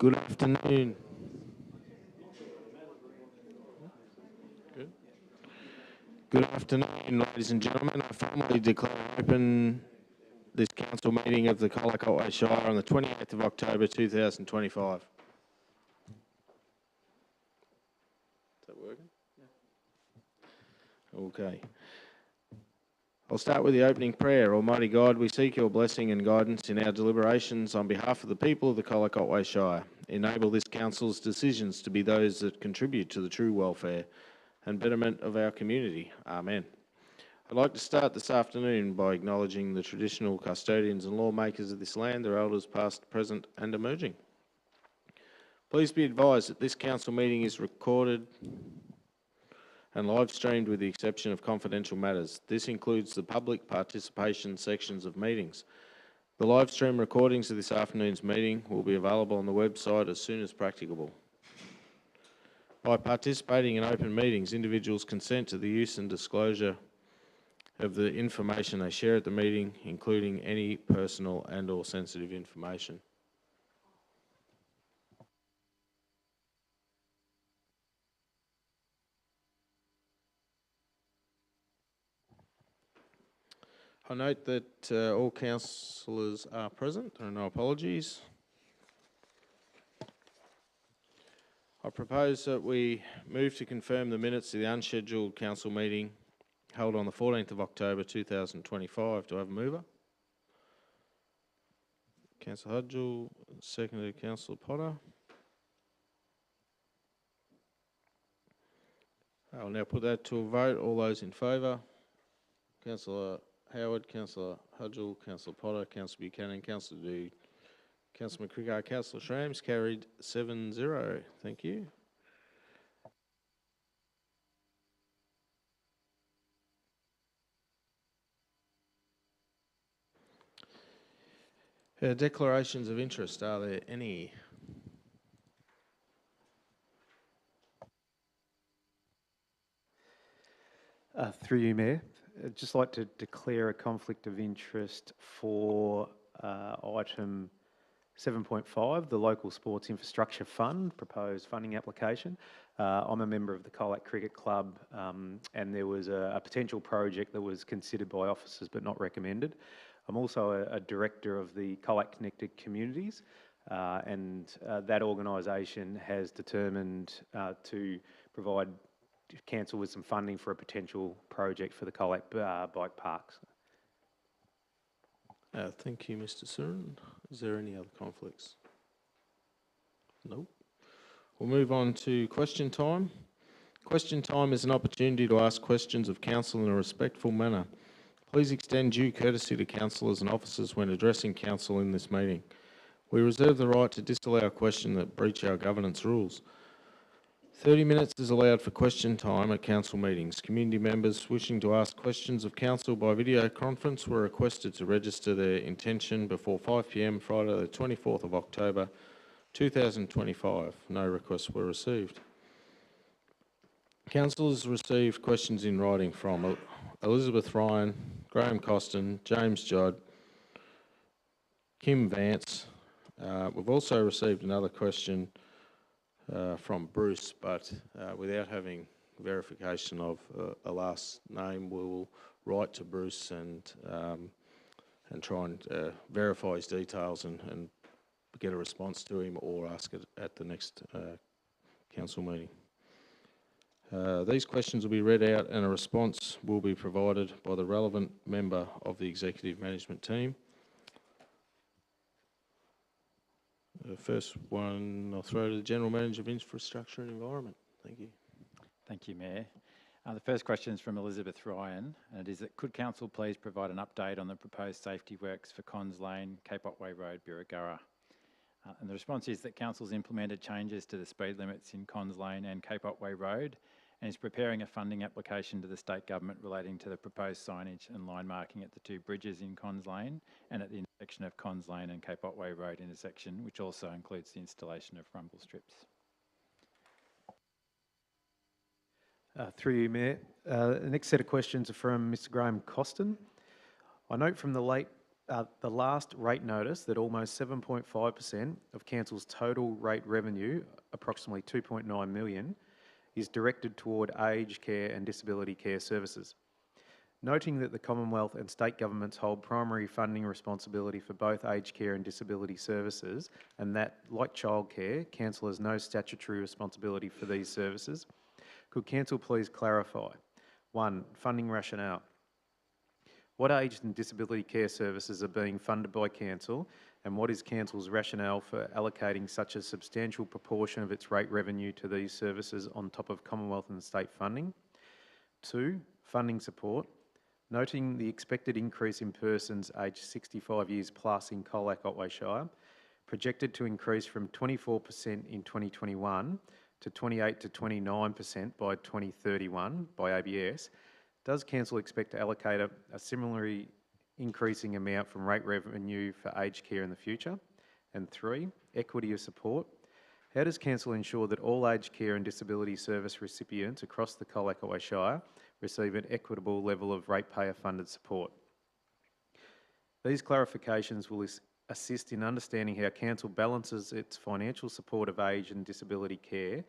Good afternoon. Good afternoon, ladies and gentlemen. I formally declare open this council meeting of the Colac Otway Shire on the 28th of October 2025. Is that working? Yeah. Okay. I'll start with the opening prayer. Almighty God, we seek your blessing and guidance in our deliberations on behalf of the people of the Colac Otway Shire. Enable this council's decisions to be those that contribute to the true welfare and betterment of our community. Amen. I'd like to start this afternoon by acknowledging the traditional custodians and lawmakers of this land, their elders past, present and emerging. Please be advised that this council meeting is recorded and live streamed with the exception of confidential matters. This includes the public participation sections of meetings. The live stream recordings of this afternoon's meeting will be available on the website as soon as practicable. By participating in open meetings, individuals consent to the use and disclosure of the information they share at the meeting, including any personal and/or sensitive information. I note that all councillors are present. There are no apologies. I propose that we move to confirm the minutes of the unscheduled council meeting held on the 14th of October 2025. Do I have a mover? Councillor Hudgell, seconded Councillor Potter. I'll now put that to a vote. All those in favour? Councillor Howard, Councillor Hudgell, Councillor Potter, Councillor Buchanan, Councillor Dew, Councillor McCriggar, Councillor Shrams, carried 7-0. Thank you. Declarations of interest, are there any? Through you, Mayor, I'd just like to declare a conflict of interest for item 7.5, the Local Sports Infrastructure Fund, proposed funding application. I'm a member of the Colac Cricket Club and there was a potential project that was considered by officers but not recommended. I'm also a director of the Colac Connected Communities and that organisation has determined to provide council with some funding for a potential project for the Colac bike parks. Thank you, Mr. Surin. Is there any other conflicts? Nope. We'll move on to question time. Question time is an opportunity to ask questions of council in a respectful manner. Please extend due courtesy to councillors and officers when addressing council in this meeting. We reserve the right to disallow questions that breach our governance rules. 30 minutes is allowed for question time at council meetings. Community members wishing to ask questions of council by video conference were requested to register their intention before 5 p.m. Friday the 24th of October 2025. No requests were received. Councillors received questions in writing from Elizabeth Ryan, Graham Costin, James Judd, Kim Vance. We've also received another question from Bruce, but without having verification of a last name, we will write to Bruce and try and verify his details and get a response to him or ask it at the next council meeting. These questions will be read out and a response will be provided by the relevant member of the executive management team. The first one I'll throw to the General Manager of Infrastructure and Environment. Thank you. Thank you, Mayor. The first question is from Elizabeth Ryan, and it is that could Council please provide an update on the proposed safety works for Cons Lane, Cape Otway Road, Birregurra? And the response is that Council's implemented changes to the speed limits in Cons Lane and Cape Otway Road and is preparing a funding application to the State Government relating to the proposed signage and line marking at the two bridges in Cons Lane and at the intersection of Cons Lane and Cape Otway Road intersection, which also includes the installation of rumble strips. Through you, Mayor. The next set of questions are from Mr. Graham Costin. I note from the late The last rate notice that almost 7.5% of council's total rate revenue, approximately 2.9 million, is directed toward aged care and disability care services. Noting that the Commonwealth and state governments hold primary funding responsibility for both aged care and disability services, and that, like childcare, council has no statutory responsibility for these services, could council please clarify? 1. Funding rationale. What aged and disability care services are being funded by council, and what is council's rationale for allocating such a substantial proportion of its rate revenue to these services on top of Commonwealth and state funding? 2. Funding support. Noting the expected increase in persons aged 65 years plus in Colac Otway Shire, projected to increase from 24% in 2021 to 28 to 29% by 2031 by ABS, does council expect to allocate a similarly increasing amount from rate revenue for aged care in the future? And 3, equity of support. How does council ensure that all aged care and disability service recipients across the Colac Otway Shire receive an equitable level of ratepayer funded support? These clarifications will assist in understanding how council balances its financial support of aged and disability care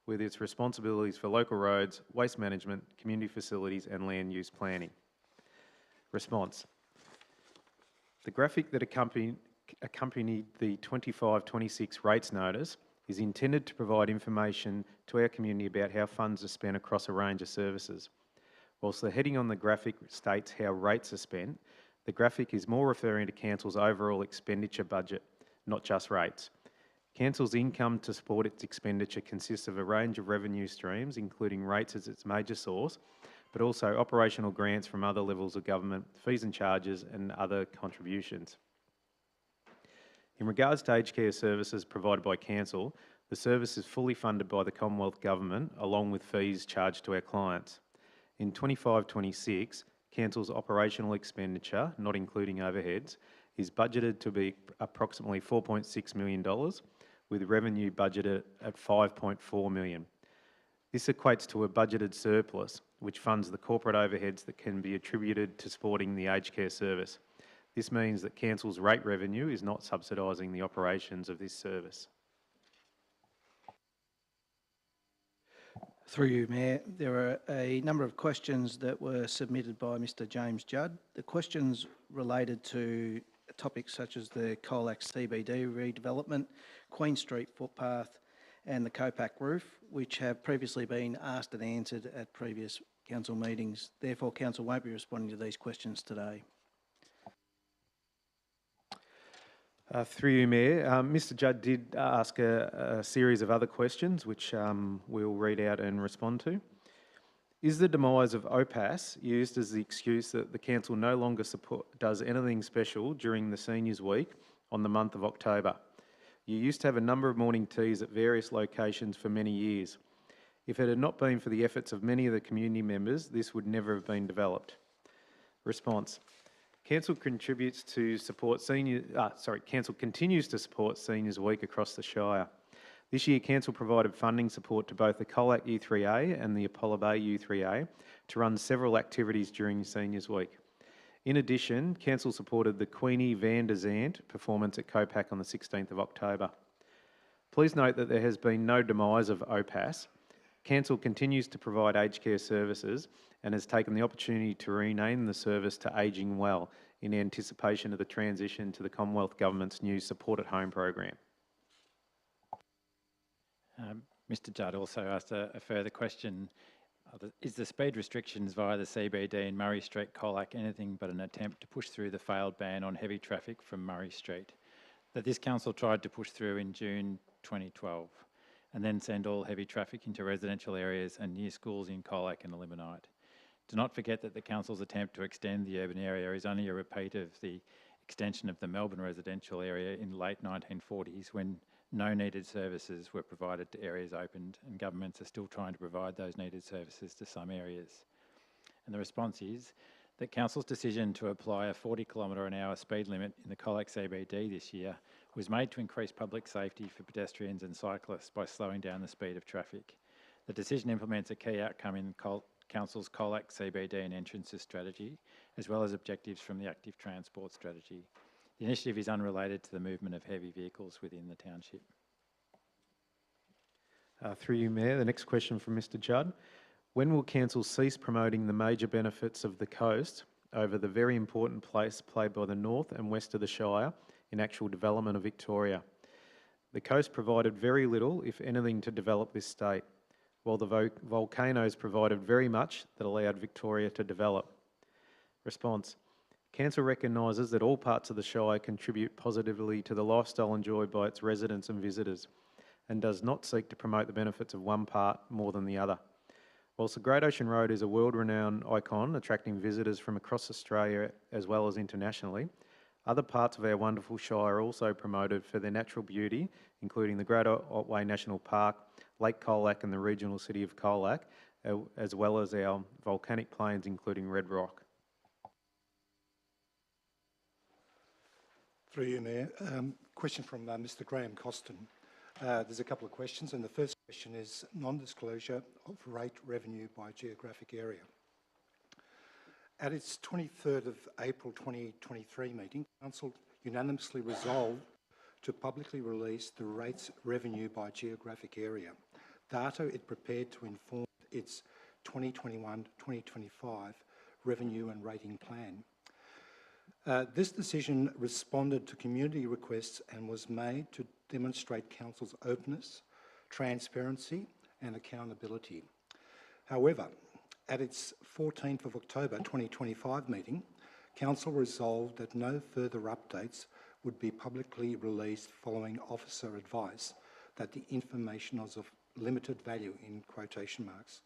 with its responsibilities for local roads, waste management, community facilities and land use planning. Response. The graphic that accompanied the 25-26 rates notice is intended to provide information to our community about how funds are spent across a range of services. Whilst the heading on the graphic states how rates are spent, the graphic is more referring to council's overall expenditure budget, not just rates. Council's income to support its expenditure consists of a range of revenue streams, including rates as its major source, but also operational grants from other levels of government, fees and charges, and other contributions. In regards to aged care services provided by council, the service is fully funded by the Commonwealth Government, along with fees charged to our clients. In 25-26, council's operational expenditure, not including overheads, is budgeted to be approximately $4.6 million, with revenue budgeted at $5.4 million. This equates to a budgeted surplus, which funds the corporate overheads that can be attributed to supporting the aged care service. This means that council's rate revenue is not subsidising the operations of this service. Through you, Mayor, there are a number of questions that were submitted by Mr James Judd. The questions related to topics such as the Colac CBD redevelopment, Queen Street footpath and the Copac roof, which have previously been asked and answered at previous council meetings. Therefore, council won't be responding to these questions today. Through you, Mayor, Mr Judd did ask a series of other questions which we'll read out and respond to. Is the demise of OPAS used as the excuse that the council no longer does anything special during the Seniors Week on the month of October? You used to have a number of morning teas at various locations for many years. If it had not been for the efforts of many of the community members, this would never have been developed. Response. Council continues to support Seniors Week across the Shire. This year, council provided funding support to both the Colac U3A and the Apollo Bay U3A to run several activities during Seniors Week. In addition, council supported the Queenie Van der Zandt performance at Copac on the 16th of October. Please note that there has been no demise of OPAS. Council continues to provide aged care services and has taken the opportunity to rename the service to Ageing Well in anticipation of the transition to the Commonwealth Government's new Support at Home program. Mr Judd also asked a further question. Is the speed restrictions via the CBD in Murray Street, Colac anything but an attempt to push through the failed ban on heavy traffic from Murray Street that this council tried to push through in June 2012 and then send all heavy traffic into residential areas and near schools in Colac and Limonite? Do not forget that the council's attempt to extend the urban area is only a repeat of the extension of the Melbourne residential area in the late 1940s when no needed services were provided to areas opened, and governments are still trying to provide those needed services to some areas. And the response is that council's decision to apply a 40km/h speed limit in the Colac CBD this year was made to increase public safety for pedestrians and cyclists by slowing down the speed of traffic. The decision implements a key outcome in Council's Colac CBD and entrances strategy, as well as objectives from the active transport strategy. The initiative is unrelated to the movement of heavy vehicles within the township. Through you, Mayor, the next question from Mr Judd. When will council cease promoting the major benefits of the coast over the very important place played by the north and west of the Shire in actual development of Victoria? The coast provided very little, if anything, to develop this state, while the volcanoes provided very much that allowed Victoria to develop. Response. Council recognises that all parts of the Shire contribute positively to the lifestyle enjoyed by its residents and visitors, and does not seek to promote the benefits of one part more than the other. Whilst the Great Ocean Road is a world-renowned icon attracting visitors from across Australia as well as internationally, other parts of our wonderful Shire are also promoted for their natural beauty, including the Great Otway National Park, Lake Colac and the regional city of Colac, as well as our volcanic plains including Red Rock. Through you, Mayor. Question from Mr Graham Costin. There's a couple of questions, and the first question is non-disclosure of rate revenue by geographic area. At its 23rd of April 2023 meeting, Council unanimously resolved to publicly release the rates revenue by geographic area, data it prepared to inform its 2021-2025 revenue and rating plan. This decision responded to community requests and was made to demonstrate Council's openness, transparency and accountability. However, at its 14th of October 2025 meeting, Council resolved that no further updates would be publicly released following officer advice that the information was of limited value, in quotation marks,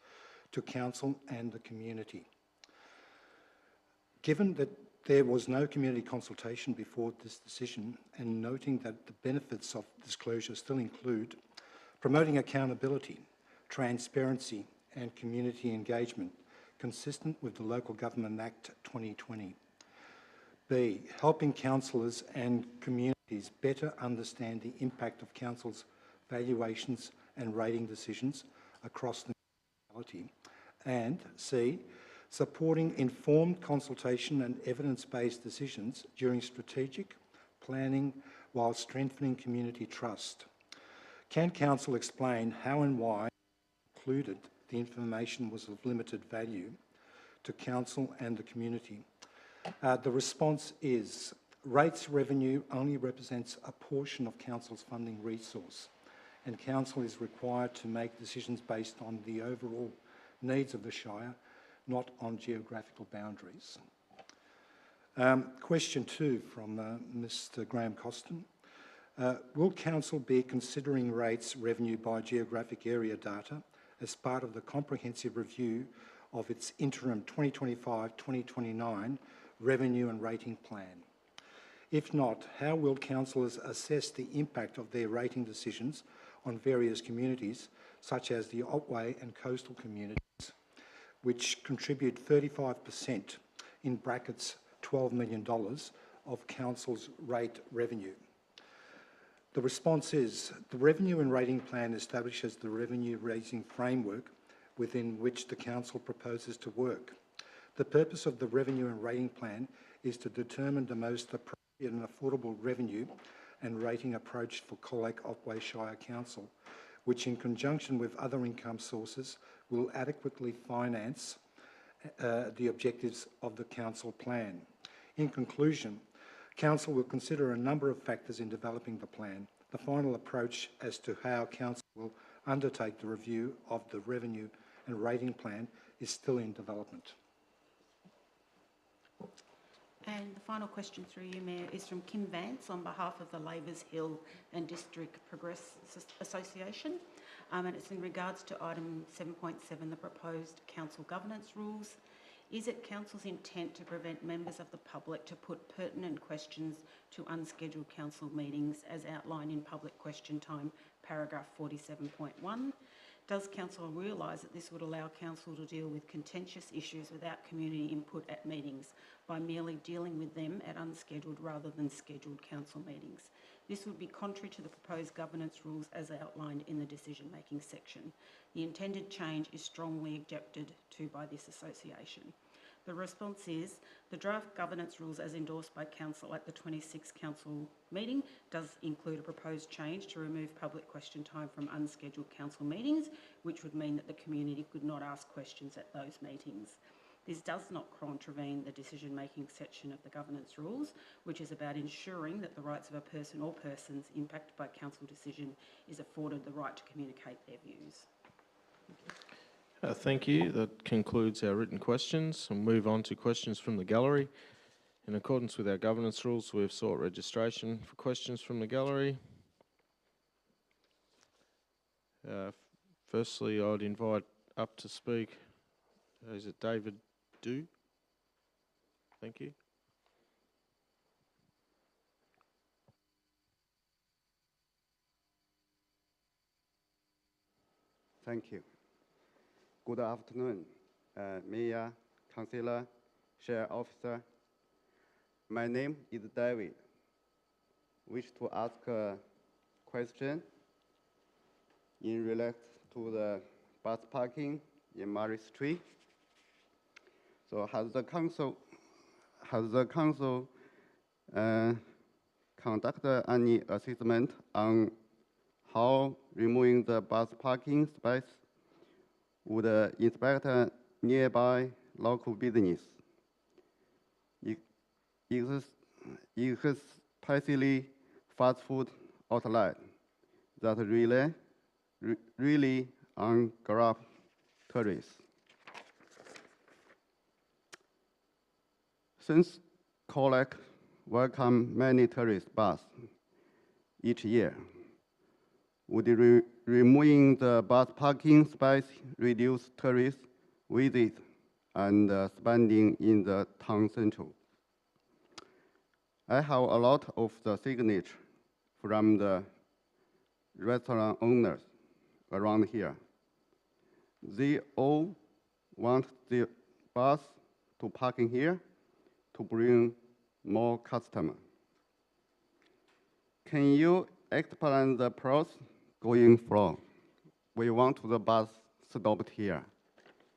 to Council and the community. Given that there was no community consultation before this decision, and noting that the benefits of disclosure still include promoting accountability, transparency and community engagement consistent with the Local Government Act 2020. B, helping councillors and communities better understand the impact of Council's valuations and rating decisions across the municipality. And C, supporting informed consultation and evidence-based decisions during strategic planning while strengthening community trust. Can Council explain how and why included the information was of limited value to Council and the community? The response is rates revenue only represents a portion of Council's funding resource, and Council is required to make decisions based on the overall needs of the Shire, not on geographical boundaries. Question 2 from Mr Graham Costin. Will Council be considering rates revenue by geographic area data as part of the comprehensive review of its interim 2025-2029 revenue and rating plan? If not, how will councillors assess the impact of their rating decisions on various communities, such as the Otway and coastal communities, which contribute 35%, in brackets $12 million, of Council's rate revenue? The response is, the revenue and rating plan establishes the revenue raising framework within which the Council proposes to work. The purpose of the revenue and rating plan is to determine the most appropriate and affordable revenue and rating approach for Colac Otway Shire Council, which in conjunction with other income sources will adequately finance the objectives of the Council plan. In conclusion, Council will consider a number of factors in developing the plan. The final approach as to how Council will undertake the review of the revenue and rating plan is still in development. And the final question through you, Mayor, is from Kim Vance on behalf of the Labour's Hill and District Progress Association. And it's in regards to item 7.7, the proposed council governance rules. Is it council's intent to prevent members of the public to put pertinent questions to unscheduled council meetings as outlined in public question time, paragraph 47.1? Does council realise that this would allow council to deal with contentious issues without community input at meetings by merely dealing with them at unscheduled rather than scheduled council meetings? This would be contrary to the proposed governance rules as outlined in the decision-making section. The intended change is strongly objected to by this association. The response is, the draft governance rules as endorsed by Council at the 26th Council meeting does include a proposed change to remove public question time from unscheduled Council meetings, which would mean that the community could not ask questions at those meetings. This does not contravene the decision-making section of the governance rules, which is about ensuring that the rights of a person or persons impacted by Council decision is afforded the right to communicate their views. Thank you. That concludes our written questions. We'll move on to questions from the gallery. In accordance with our governance rules, we have sought registration for questions from the gallery. Firstly, I'd invite up to speak, is it David Dew? Thank you. Thank you. Good afternoon, Mayor, Councillor, Share Officer. My name is David. Wish to ask a question in relation to the bus parking in Murray Street. So has the council conducted any assessment on how removing the bus parking space would impact nearby local business, especially fast food outlet that really on grab tourists? Since Colac welcome many tourist bus each year, would removing the bus parking space reduce tourist visits and spending in the town central? I have a lot of the signature from the restaurant owners around here. They all want the bus to parking here to bring more customers. Can you explain the process going from? We want the bus stopped here.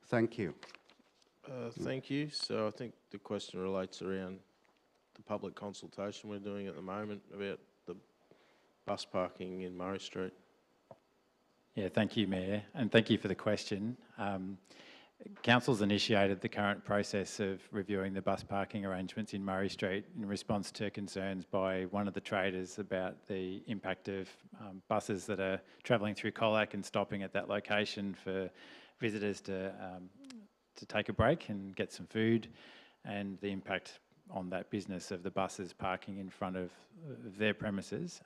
Thank you. Thank you. So I think the question relates around the public consultation we're doing at the moment about the bus parking in Murray Street. Yeah, thank you, Mayor, and thank you for the question. Council's initiated the current process of reviewing the bus parking arrangements in Murray Street in response to concerns by one of the traders about the impact of buses that are travelling through Colac and stopping at that location for visitors to take a break and get some food, and the impact on that business of the buses parking in front of their premises.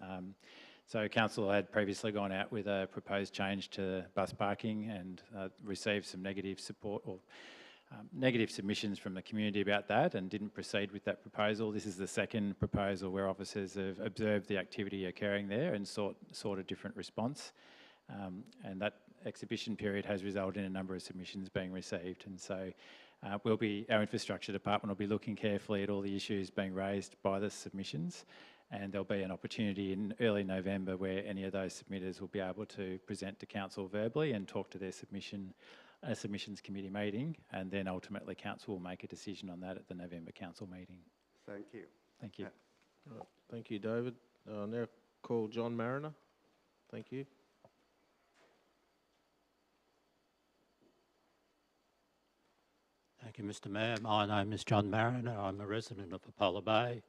So Council had previously gone out with a proposed change to bus parking and received some negative support or negative submissions from the community about that and didn't proceed with that proposal. This is the second proposal where officers have observed the activity occurring there and sought a different response. And that exhibition period has resulted in a number of submissions being received. And so our infrastructure department will be looking carefully at all the issues being raised by the submissions, and there'll be an opportunity in early November where any of those submitters will be able to present to Council verbally and talk to their submissions committee meeting, and then ultimately Council will make a decision on that at the November Council meeting. Thank you. Thank you. Right. Thank you, David. I'll now call John Mariner. Thank you. Thank you, Mr. Mayor. My name is John Mariner. I'm a resident of Apollo Bay.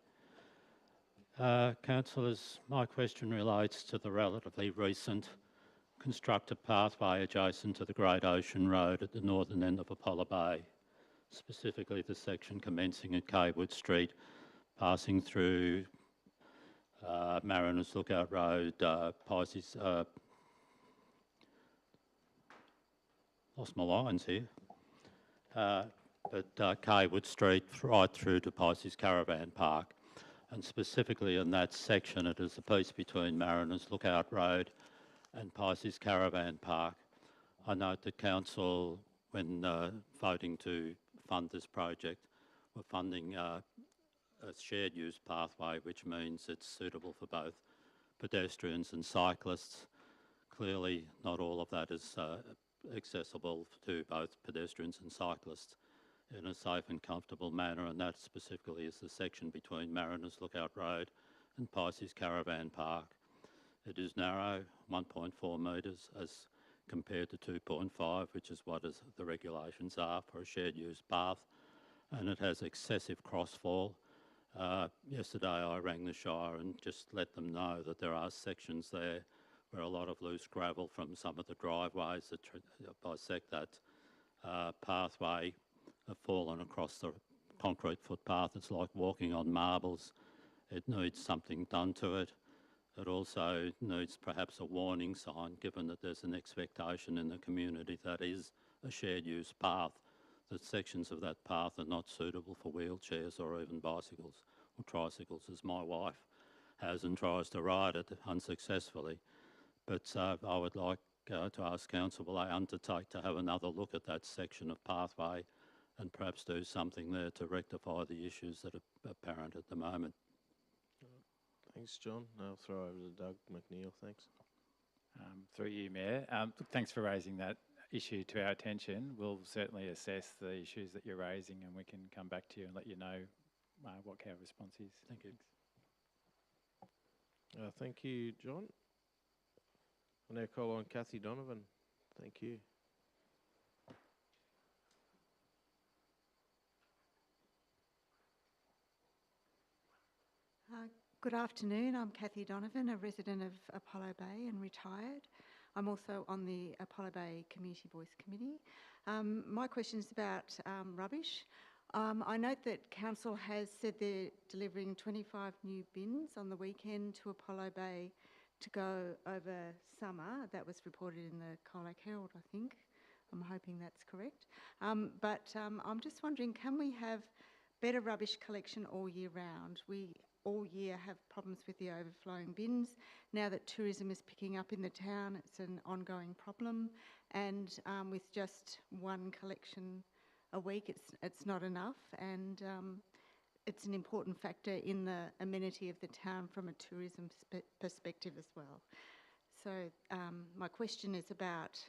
Councillors, my question relates to the relatively recent constructed pathway adjacent to the Great Ocean Road at the northern end of Apollo Bay, specifically the section commencing at Kaywood Street, passing through Mariners Lookout Road, Pisces, lost my lines here, but Kaywood Street right through to Pisces Caravan Park. And specifically in that section, it is the piece between Mariners Lookout Road and Pisces Caravan Park. I note that Council, when voting to fund this project, were funding a shared use pathway, which means it's suitable for both pedestrians and cyclists. Clearly, not all of that is accessible to both pedestrians and cyclists in a safe and comfortable manner, and that specifically is the section between Mariners Lookout Road and Pisces Caravan Park. It is narrow, 1.4 metres as compared to 2.5, which is what the regulations are for a shared use path, and it has excessive crossfall. Yesterday I rang the Shire and just let them know that there are sections there where a lot of loose gravel from some of the driveways that bisect that pathway have fallen across the concrete footpath. It's like walking on marbles. It needs something done to it. It also needs perhaps a warning sign, given that there's an expectation in the community that is a shared use path, that sections of that path are not suitable for wheelchairs or even bicycles or tricycles, as my wife has and tries to ride it unsuccessfully. But I would like to ask Council, will they undertake to have another look at that section of pathway and perhaps do something there to rectify the issues that are apparent at the moment? Thanks, John. I'll throw over to Doug McNeil. Thanks. Through you, Mayor. Look, thanks for raising that issue to our attention. We'll certainly assess the issues that you're raising, and we can come back to you and let you know what our response is. Thank you. Thank you, John. I'll now call on Kathy Donovan. Thank you. Good afternoon. I'm Kathy Donovan, a resident of Apollo Bay and retired. I'm also on the Apollo Bay Community Voice Committee. My question is about rubbish. I note that Council has said they're delivering 25 new bins on the weekend to Apollo Bay to go over summer. That was reported in the Colac Herald, I think. I'm hoping that's correct. But I'm just wondering, can we have better rubbish collection all year round? We all year have problems with the overflowing bins. Now that tourism is picking up in the town, it's an ongoing problem. And with just one collection a week, it's not enough. And it's an important factor in the amenity of the town from a tourism perspective as well. So my question is about,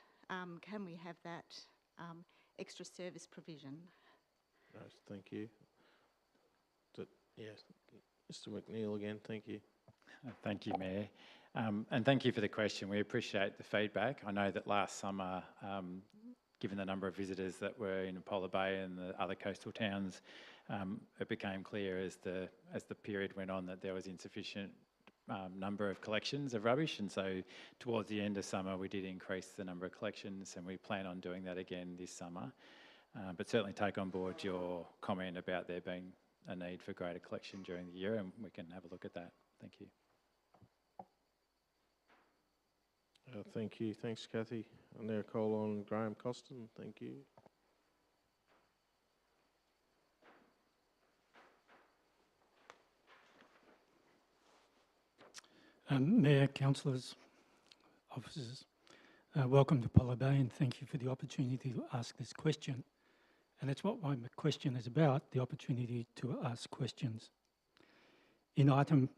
can we have that extra service provision? Right, thank you. Yes, Mr. McNeil again, thank you. Thank you, Mayor. And thank you for the question. We appreciate the feedback. I know that last summer, given the number of visitors that were in Apollo Bay and the other coastal towns, it became clear as the period went on that there was insufficient number of collections of rubbish, and so towards the end of summer we did increase the number of collections, and we plan on doing that again this summer. But certainly take on board your comment about there being a need for greater collection during the year, and we can have a look at that. Thank you. Thank you. Thanks, Kathy. I'll now call on Graham Costin. Thank you. Mayor, councillors, officers, welcome to Apollo Bay, and thank you for the opportunity to ask this question. And it's what my question is about, the opportunity to ask questions. In item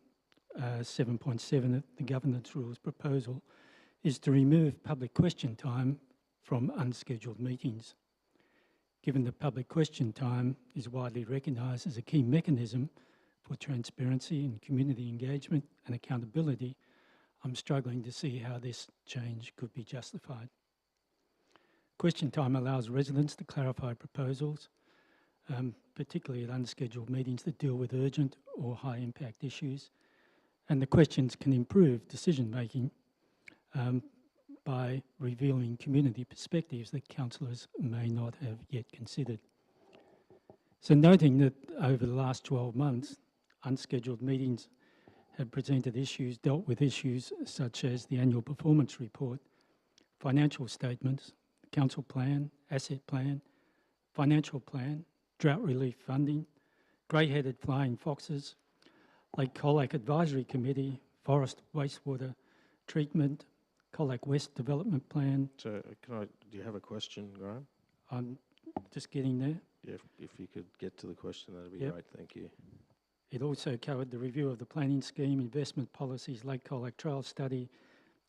7.7 of the Governance Rules proposal is to remove public question time from unscheduled meetings. Given that public question time is widely recognised as a key mechanism for transparency and community engagement and accountability, I'm struggling to see how this change could be justified. Question time allows residents to clarify proposals, particularly at unscheduled meetings that deal with urgent or high impact issues, and the questions can improve decision making by revealing community perspectives that councillors may not have yet considered. So noting that over the last 12 months, unscheduled meetings have presented issues, dealt with issues such as the annual performance report, financial statements, council plan, asset plan, financial plan, drought relief funding, grey-headed flying foxes, Lake Colac Advisory Committee, forest wastewater treatment, Colac West Development Plan. So, do you have a question, Graham? I'm just getting there. Yeah, if you could get to the question, that'd be Yep. great. Thank you. It also covered the review of the planning scheme, investment policies, Lake Colac Trail Study,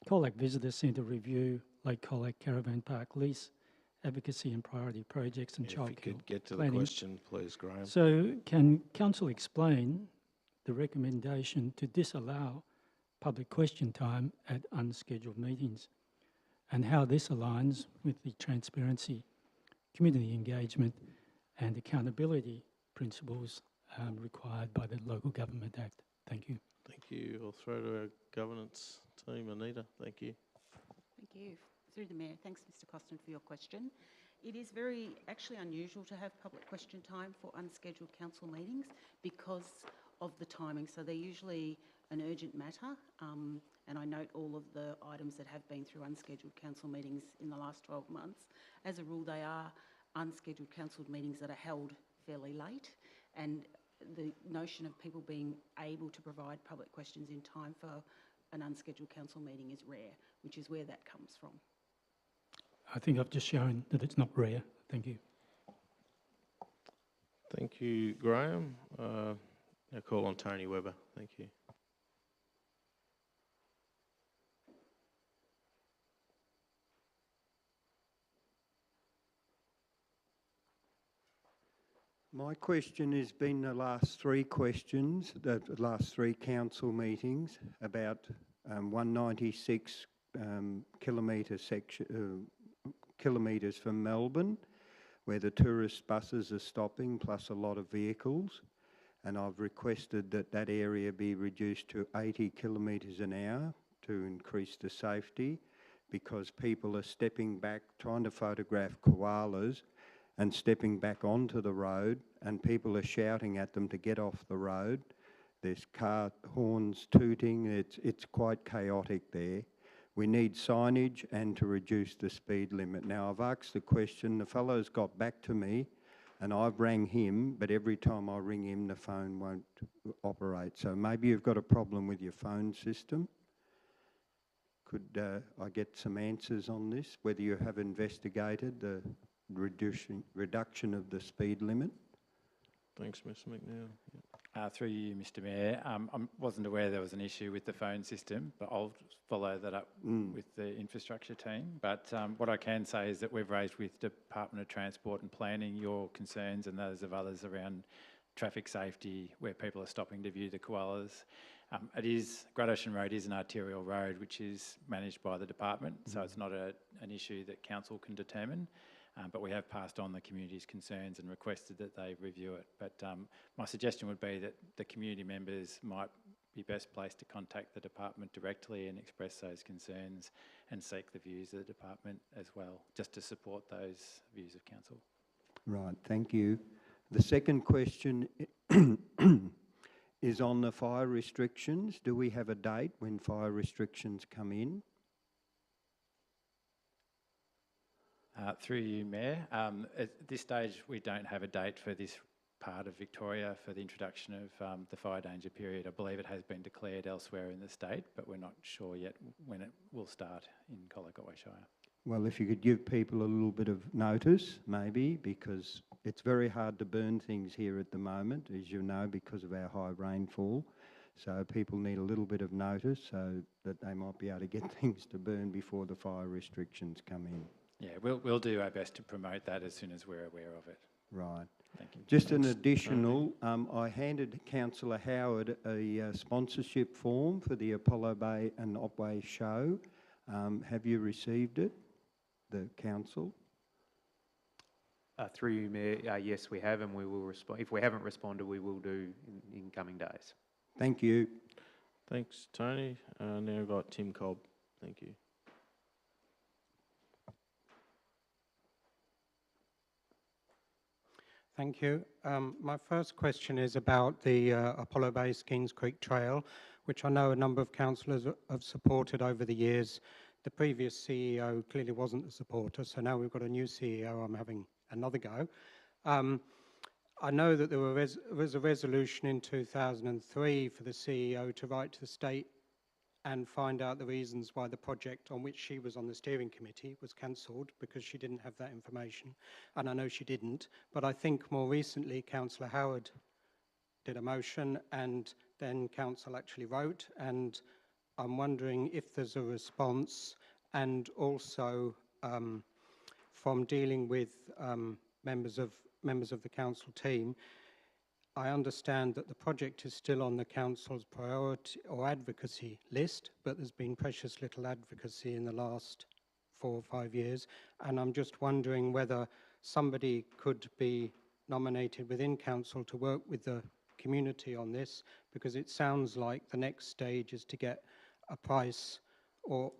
Colac Visitor Centre review, Lake Colac Caravan Park lease, advocacy and priority projects, and If you childcare could get to the planning. question, please, Graham. So can Council explain the recommendation to disallow public question time at unscheduled meetings and how this aligns with the transparency, community engagement and accountability principles required by the Local Government Act? Thank you. Thank you. I'll throw to our governance team, Anita. Thank you. Thank you. Through the Mayor, thanks Mr Costin for your question. It is very actually unusual to have public question time for unscheduled council meetings because of the timing. So they're usually an urgent matter, and I note all of the items that have been through unscheduled council meetings in the last 12 months. As a rule, they are unscheduled council meetings that are held fairly late, and the notion of people being able to provide public questions in time for an unscheduled council meeting is rare, which is where that comes from. I think I've just shown that it's not rare. Thank you. Thank you, Graham. Now call on Tony Webber. Thank you. My question has been the last three questions, the last three council meetings about 196 kilometres from Melbourne, where the tourist buses are stopping, plus a lot of vehicles. And I've requested that that area be reduced to 80 kilometres an hour to increase the safety, because people are stepping back, trying to photograph koalas and stepping back onto the road, and people are shouting at them to get off the road. There's car horns tooting. It's quite chaotic there. We need signage and to reduce the speed limit. Now, I've asked the question, the fellow's got back to me, and I've rang him, but every time I ring him, the phone won't operate. So maybe you've got a problem with your phone system. Could I get some answers on this, whether you have investigated the reduction of the speed limit? Thanks, Mr McNeil. Through you, Mr Mayor, I wasn't aware there was an issue with the phone system, but I'll follow that up with the infrastructure team. But what I can say is that we've raised with Department of Transport and Planning your concerns and those of others around traffic safety, where people are stopping to view the koalas. Great Ocean Road is an arterial road which is managed by the department, so it's not an issue that council can determine. But we have passed on the community's concerns and requested that they review it. But my suggestion would be that the community members might be best placed to contact the department directly and express those concerns and seek the views of the department as well, just to support those views of council. Right, thank you. The second question is on the fire restrictions. Do we have a date when fire restrictions come in? Through you, Mayor. At this stage, we don't have a date for this part of Victoria for the introduction of the fire danger period. I believe it has been declared elsewhere in the state, but we're not sure yet when it will start in Colac Otway Shire. Well, if you could give people a little bit of notice, maybe, because it's very hard to burn things here at the moment, as you know, because of our high rainfall. So people need a little bit of notice so that they might be able to get things to burn before the fire restrictions come in. Yeah, we'll do our best to promote that as soon as we're aware of it. Right. Thank you. Just an additional, I handed Councillor Howard a sponsorship form for the Apollo Bay and Otway show. Have you received it, the council? Through you, Mayor, yes, we have, and we will respond. If we haven't responded, we will do in coming days. Thank you. Thanks, Tony. Now we've got Tim Cobb. Thank you. Thank you. My first question is about the Apollo Bay Kings Creek Trail, which I know a number of councillors have supported over the years. The previous CEO clearly wasn't a supporter, so now we've got a new CEO. I'm having another go. I know that there was a resolution in 2003 for the CEO to write to the state and find out the reasons why the project on which she was on the steering committee was cancelled, because she didn't have that information. And I know she didn't, but I think more recently Councillor Howard did a motion and then council actually wrote, and I'm wondering if there's a response, and also from dealing with members of the council team, I understand that the project is still on the council's priority or advocacy list, but there's been precious little advocacy in the last 4 or 5 years, and I'm just wondering whether somebody could be nominated within council to work with the community on this, because it sounds like the next stage is to get a price, or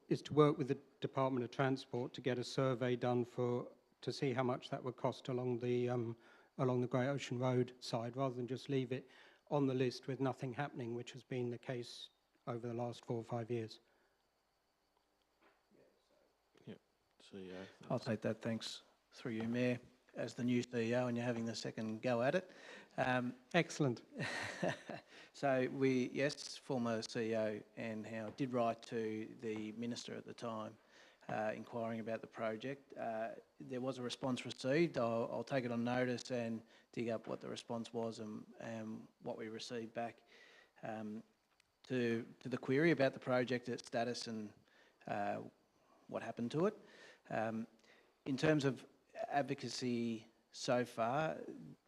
is to work with the Department of Transport to get a survey done to see how much that would cost along the Great Ocean Road side, rather than just leave it on the list with nothing happening, which has been the case over the last 4 or 5 years. Yep. CEO. I'll take that, thanks. Through you, Mayor, as the new CEO, and you're having the second go at it. Excellent. So yes, former CEO Anne Howe did write to the Minister at the time, inquiring about the project. There was a response received. I'll take it on notice and dig up what the response was and what we received back to the query about the project, its status and what happened to it. In terms of advocacy so far,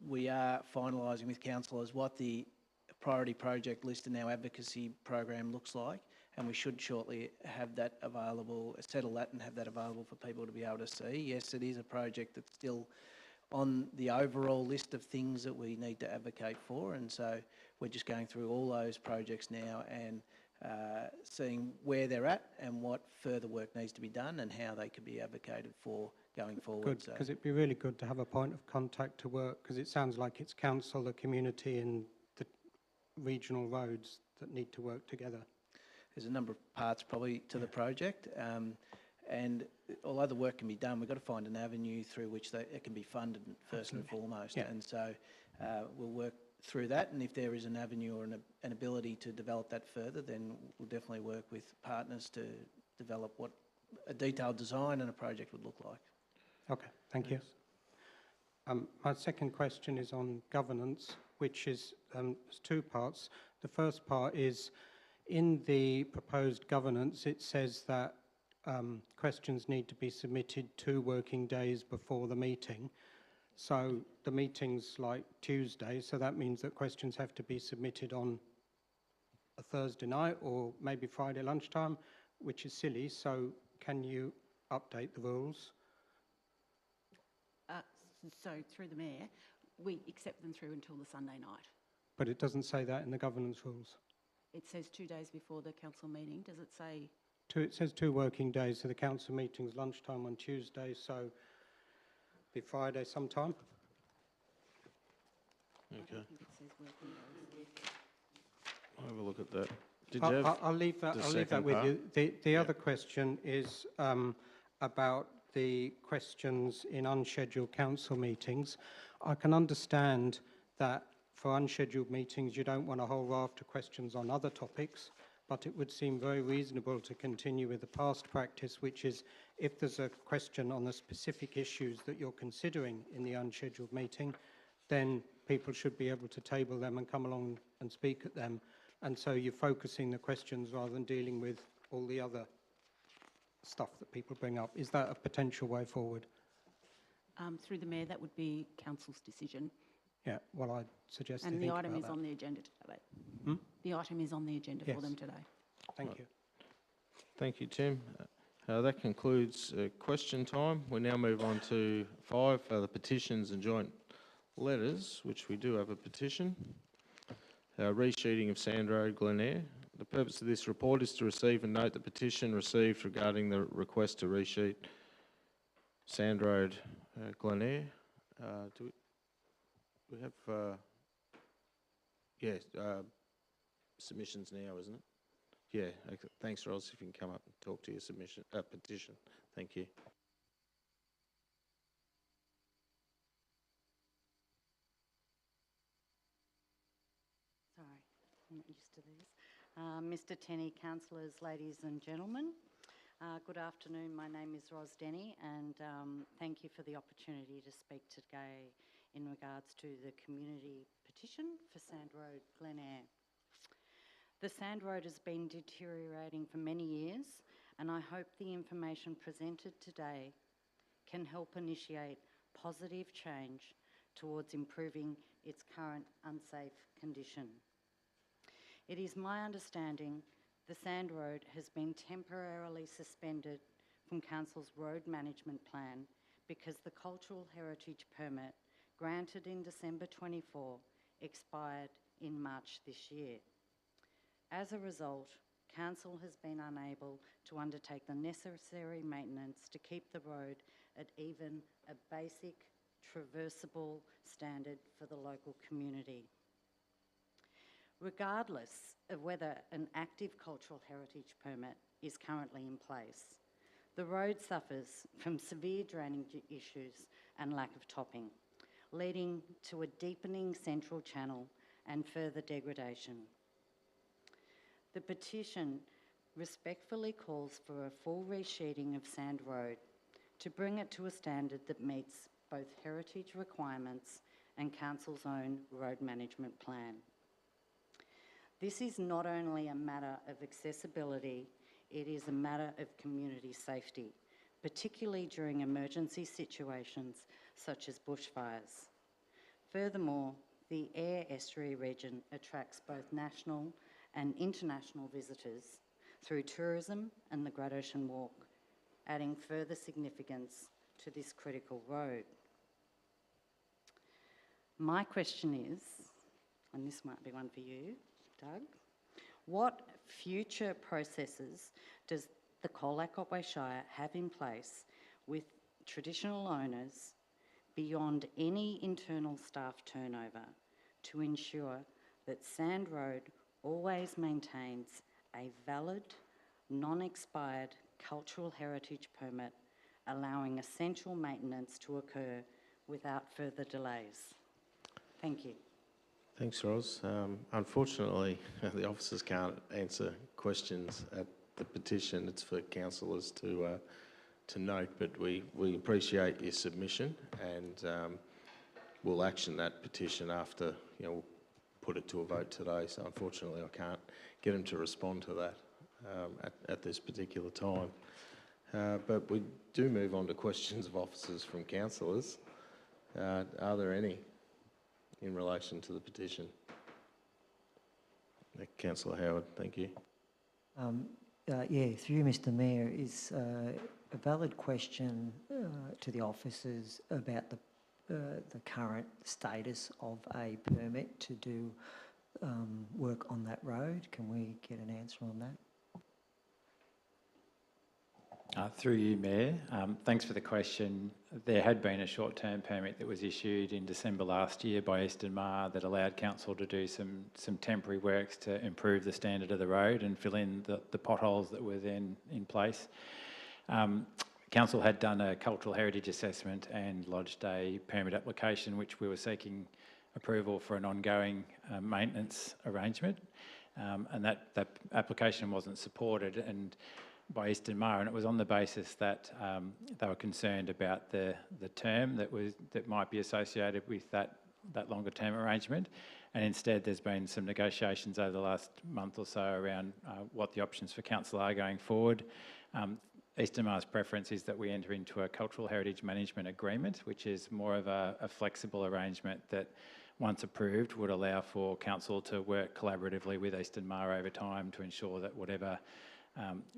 we are finalising with councillors what the priority project list in our advocacy program looks like, and we should shortly have that available, settle that and have that available for people to be able to see. Yes, it is a project that's still on the overall list of things that we need to advocate for, and so we're just going through all those projects now and seeing where they're at and what further work needs to be done and how they could be advocated for going forward. Good, because it'd be really good to have a point of contact to work, because it sounds like it's council, the community and the regional roads that need to work together. There's a number of parts probably to the project, and although the work can be done, we've got to find an avenue through which it can be funded first and foremost. Yeah. And so we'll work through that, and if there is an avenue or an ability to develop that further, then we'll definitely work with partners to develop what a detailed design and a project would look like. Okay, thank you. My second question is on governance, which is there's 2 parts. The first part is, in the proposed governance, it says that questions need to be submitted 2 working days before the meeting. So the meeting's like Tuesday, so that means that questions have to be submitted on a Thursday night or maybe Friday lunchtime, which is silly. So can you update the rules? So through the Mayor, we accept them through until the Sunday night. But it doesn't say that in the governance rules. It says 2 days before the council meeting. Does it say? It says 2 working days, so the council meeting's lunchtime on Tuesday, so be Friday sometime. Okay. I don't think it says working days. I'll have a look at that. I'll leave that with you. The other question is about the questions in unscheduled council meetings. I can understand that for unscheduled meetings you don't want a whole raft of questions on other topics, but it would seem very reasonable to continue with the past practice, which is if there's a question on the specific issues that you're considering in the unscheduled meeting, then people should be able to table them and come along and speak at them. And so you're focusing the questions rather than dealing with all the other stuff that people bring up. Is that a potential way forward? Through the Mayor, that would be council's decision. Yeah, well, I'd suggest and the item is on the agenda today. The item is on the agenda for them today. Thank you. Thank you, Tim. That concludes question time. We now move on to 5, the petitions and joint letters, which we do have a petition. Resheeting of Sand Road, Glen. The purpose of this report is to receive and note the petition received regarding the request to resheet Sand Road, Glen. Do we have, submissions now, isn't it? Yeah, okay. Thanks, Ros, if you can come up and talk to your petition. Thank you. Sorry, I'm not used to these. Mr Tenney, councillors, ladies and gentlemen. Good afternoon, my name is Ros Denny and thank you for the opportunity to speak today in regards to the community petition for Sand Road, Glen Eyre. The Sand Road has been deteriorating for many years, and I hope the information presented today can help initiate positive change towards improving its current unsafe condition. It is my understanding the Sand Road has been temporarily suspended from Council's road management plan because the cultural heritage permit granted in December 24 expired in March this year. As a result, Council has been unable to undertake the necessary maintenance to keep the road at even a basic traversable standard for the local community. Regardless of whether an active cultural heritage permit is currently in place, the road suffers from severe drainage issues and lack of topping, leading to a deepening central channel and further degradation. The petition respectfully calls for a full resheeting of Sand Road to bring it to a standard that meets both heritage requirements and Council's own road management plan. This is not only a matter of accessibility, it is a matter of community safety, particularly during emergency situations such as bushfires. Furthermore, the Eyre Estuary region attracts both national and international visitors through tourism and the Great Ocean Walk, adding further significance to this critical road. My question is, and this might be one for you, Doug, what future processes does the Colac Otway Shire have in place with traditional owners beyond any internal staff turnover to ensure that Sand Road always maintains a valid, non-expired cultural heritage permit, allowing essential maintenance to occur without further delays? Thank you. Thanks, Ros. Unfortunately, the officers can't answer questions at the petition. It's for councillors to note, but we appreciate your submission, and we'll action that petition after, we'll put it to a vote today. So unfortunately, I can't get them to respond to that at this particular time. But we do move on to questions of officers from councillors. Are there any in relation to the petition? Councillor Howard, thank you. Yeah, through Mr Mayor, is a valid question to the officers about the current status of a permit to do work on that road. Can we get an answer on that? Through you, Mayor. Thanks for the question. There had been a short-term permit that was issued in December last year by Eastern Mar that allowed Council to do some temporary works to improve the standard of the road and fill in the potholes that were then in place. Council had done a cultural heritage assessment and lodged a permit application which we were seeking approval for an ongoing maintenance arrangement, and that application wasn't supported and by Eastern Mar, and it was on the basis that they were concerned about the term that might be associated with that longer term arrangement, and instead there's been some negotiations over the last month or so around what the options for council are going forward. Eastern Mar's preference is that we enter into a cultural heritage management agreement, which is more of a flexible arrangement that, once approved, would allow for council to work collaboratively with Eastern Mar over time to ensure that whatever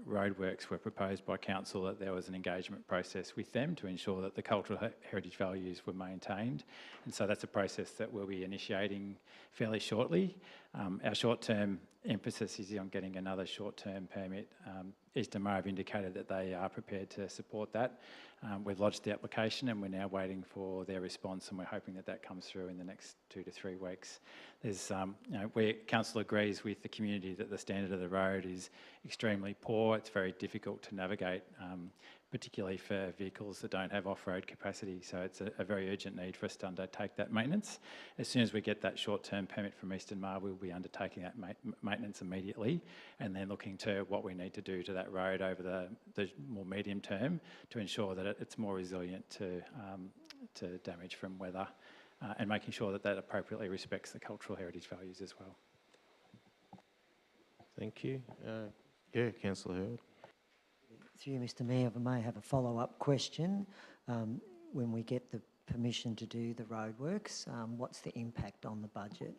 roadworks were proposed by council, that there was an engagement process with them to ensure that the cultural heritage values were maintained. And so that's a process that we'll be initiating fairly shortly. Our short-term emphasis is on getting another short-term permit. Eastern Mar have indicated that they are prepared to support that. We've lodged the application and we're now waiting for their response, and we're hoping that that comes through in the next 2 to 3 weeks. There's, where council agrees with the community that the standard of the road is extremely poor. It's very difficult to navigate, particularly for vehicles that don't have off-road capacity. So it's a very urgent need for us to undertake that maintenance. As soon as we get that short-term permit from Eastern Mar, we'll be undertaking that maintenance immediately, and then looking to what we need to do to that road over the more medium term to ensure that it's more resilient to damage from weather and making sure that that appropriately respects the cultural heritage values as well. Thank you. Yeah, Councillor Howard. Through you, Mr Mayor, if I may have a follow-up question. When we get the permission to do the roadworks, what's the impact on the budget?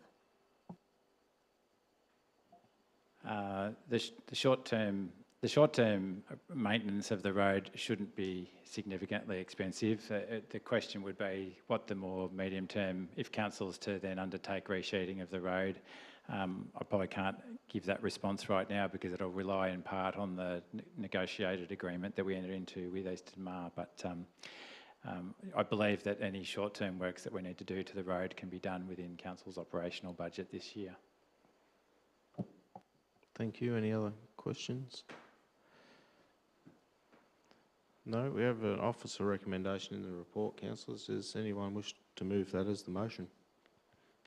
The short-term maintenance of the road shouldn't be significantly expensive. The question would be what the more medium-term, if council's to then undertake resheeting of the road. I probably can't give that response right now because it'll rely in part on the negotiated agreement that we entered into with Eastern Mar, but I believe that any short-term works that we need to do to the road can be done within council's operational budget this year. Thank you. Any other questions? No, we have an officer recommendation in the report, councillors. Does anyone wish to move that as the motion?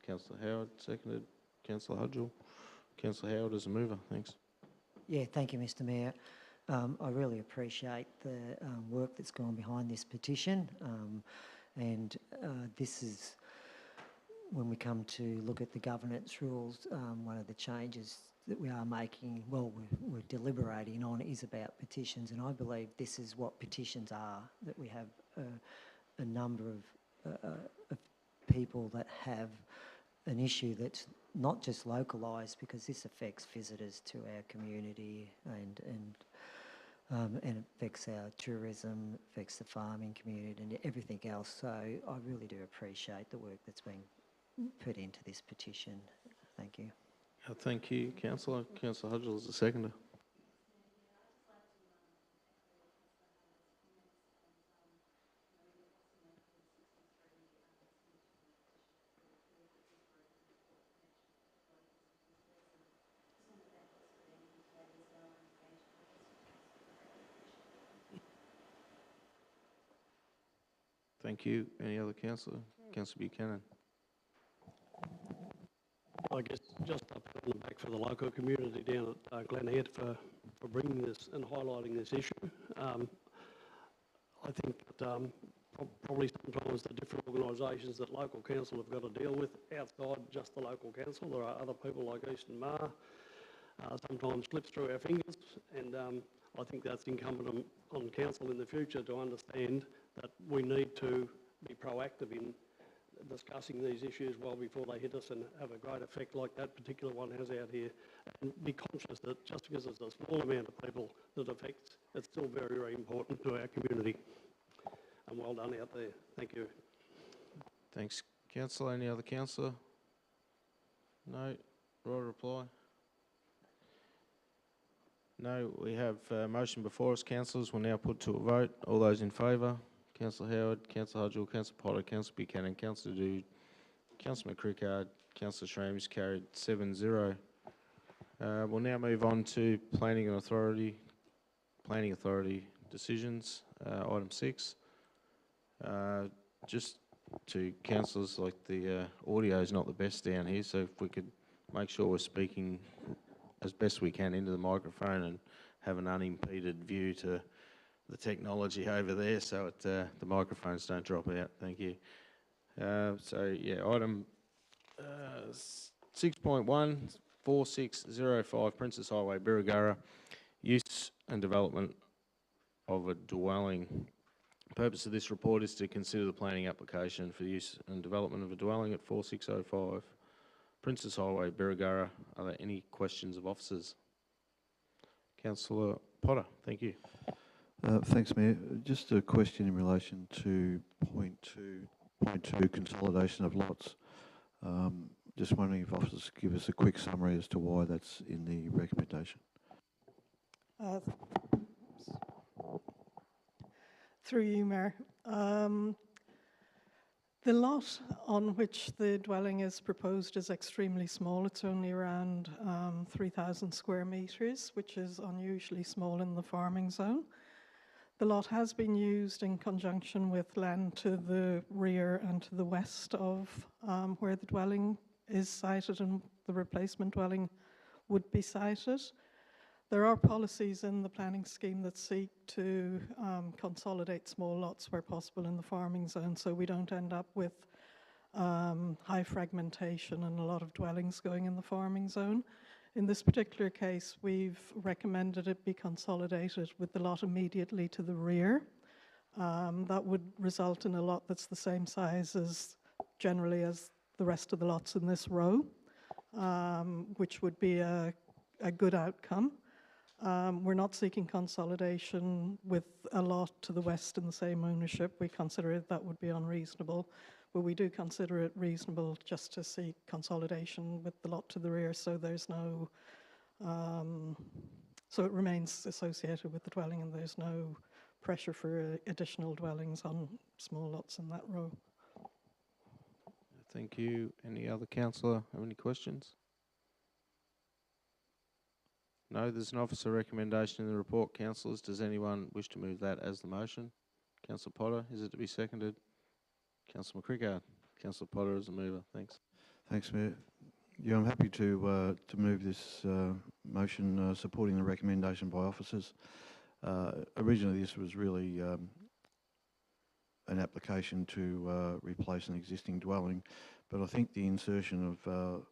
Councillor Howard, seconded. Councillor Hudgell. Councillor Howard as a mover. Thanks. Yeah, thank you, Mr Mayor. I really appreciate the work that's gone behind this petition, and this is, when we come to look at the governance rules, one of the changes that we are making, well, we're deliberating on, is about petitions, and I believe this is what petitions are, that we have a number of people that have an issue that's not just localised, because this affects visitors to our community and it affects our tourism, affects the farming community and everything else. So I really do appreciate the work that's been put into this petition. Thank you. Thank you, Councillor. Councillor Hudgell is the seconder. Thank you. Any other councillor? Councillor Buchanan. I guess just a pat on the back for the local community down at Glen Head for bringing this and highlighting this issue. I think that probably sometimes the different organisations that local council have got to deal with outside just the local council, there are other people like Eastern Mar, sometimes slips through our fingers, and I think that's incumbent on council in the future to understand that we need to be proactive in discussing these issues well before they hit us and have a great effect like that particular one has out here, and be conscious that just because it's a small amount of people that affects, it's still very, very important to our community. And well done out there. Thank you. Thanks, councillor. Any other councillor? No. Right reply? No. We have a motion before us, councillors. We'll now put to a vote. All those in favour? Councillor Howard, Councillor Hudgell, Councillor Potter, Councillor Buchanan, Councillor Dude, Councillor McCrickard, Councillor Schrames, carried 7-0. We'll now move on to Planning Authority decisions, item 6. Just to councillors, like the audio is not the best down here, so if we could make sure we're speaking as best we can into the microphone and have an unimpeded view to the technology over there, so the microphones don't drop out. Thank you. So yeah, item 6.1, 4605 Princess Highway, Birregurra, use and development of a dwelling. The purpose of this report is to consider the planning application for use and development of a dwelling at 4605 Princess Highway, Birregurra. Are there any questions of officers? Councillor Potter, thank you. Thanks, Mayor. Just a question in relation to point two, consolidation of lots. Just wondering if officers could give us a quick summary as to why that's in the recommendation. Through you, Mayor. The lot on which the dwelling is proposed is extremely small. It's only around 3,000 square metres, which is unusually small in the farming zone. The lot has been used in conjunction with land to the rear and to the west of where the dwelling is sited and the replacement dwelling would be sited. There are policies in the planning scheme that seek to consolidate small lots where possible in the farming zone, so we don't end up with high fragmentation and a lot of dwellings going in the farming zone. In this particular case, we've recommended it be consolidated with the lot immediately to the rear. That would result in a lot that's the same size as generally as the rest of the lots in this row, which would be a good outcome. We're not seeking consolidation with a lot to the west in the same ownership. We consider that would be unreasonable, but we do consider it reasonable just to seek consolidation with the lot to the rear, so there's no, so it remains associated with the dwelling and there's no pressure for additional dwellings on small lots in that row. Thank you. Any other councillor have any questions? No, there's an officer recommendation in the report. Councillors, does anyone wish to move that as the motion? Councillor Potter, is it to be seconded? Councillor McCrickard. Councillor Potter is the mover. Thanks. Thanks, Mayor. Yeah, I'm happy to move this motion supporting the recommendation by officers. Originally, this was really an application to replace an existing dwelling, but I think the insertion of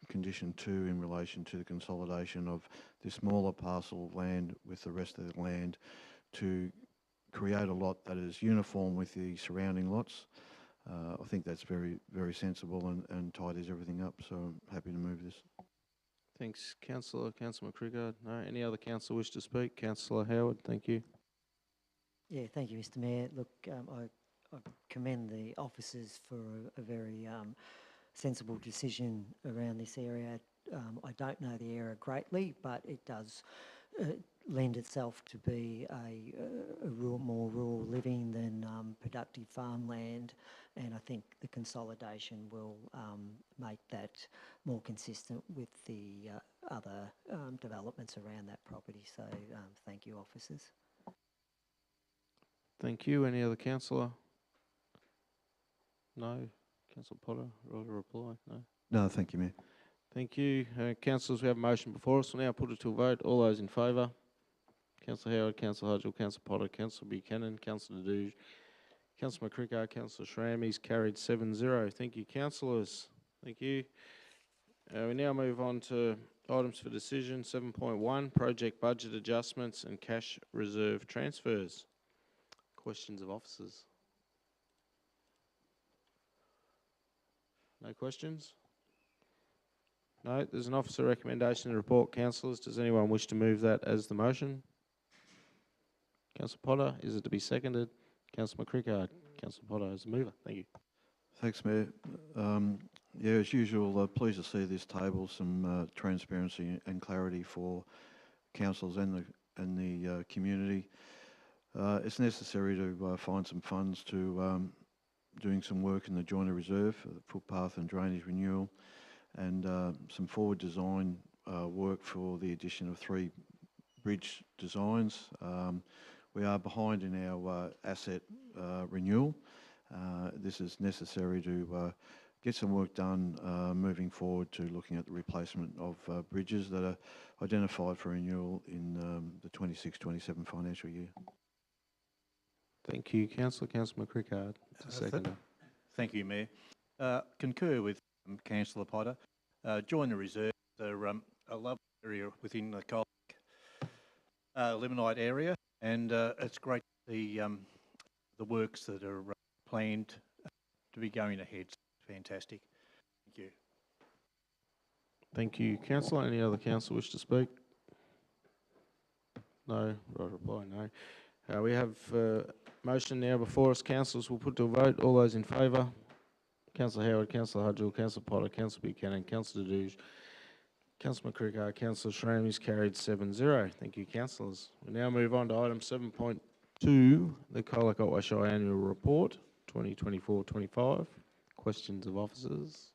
condition 2 in relation to the consolidation of this smaller parcel of land with the rest of the land to create a lot that is uniform with the surrounding lots. I think that's very, very sensible and tidies everything up, so I'm happy to move this. Thanks, Councillor. Councillor McCrickard. No, any other councillor wish to speak? Councillor Howard, thank you. Yeah, thank you, Mr. Mayor. Look, I commend the officers for a very sensible decision around this area. I don't know the area greatly, but it does lend itself to be a more rural living than productive farmland, and I think the consolidation will make that more consistent with the other developments around that property. So thank you, officers. Thank you. Any other councillor? No. Councillor Potter, right a reply? No. No, thank you, Mayor. Thank you. Councillors, we have a motion before us. We'll now put it to a vote. All those in favour? Councillor Howard, Councillor Hudgell, Councillor Potter, Councillor Buchanan, Councillor Deduge, Councillor McCrickard, Councillor Schramm. He's carried 7-0. Thank you, councillors. Thank you. We now move on to items for decision. 7.1, project budget adjustments and cash reserve transfers. Questions of officers? No questions? No, there's an officer recommendation in the report. Councillors, does anyone wish to move that as the motion? Councillor Potter, is it to be seconded? Councillor McCrickard. Councillor Potter as the mover. Thank you. Thanks, Mayor. Yeah, as usual, pleased to see this table some transparency and clarity for councillors and the community. It's necessary to find some funds to doing some work in the Joiner Reserve, footpath and drainage renewal, and some forward design work for the addition of 3 bridge designs. We are behind in our asset renewal. This is necessary to get some work done moving forward to looking at the replacement of bridges that are identified for renewal in the 26-27 financial year. Thank you, Councillor. Councillor McCrickard. Thank you, Mayor. Concur with Councillor Potter. Joiner Reserve are a lovely area within the Colac limonite area, and it's great to see the works that are planned to be going ahead. It's fantastic. Thank you. Thank you, Councillor. Any other councillor wish to speak? No. Right reply, no. We have motion now before us. Councillors will put to a vote. All those in favour? Councillor Howard, Councillor Hudgell, Councillor Potter, Councillor Buchanan, Councillor Deduge, Councillor McCrickard, Councillor Schramm is carried 7-0. Thank you, councillors. We now move on to item 7.2, the Colac Otway Shire Annual Report 2024-25. Questions of officers?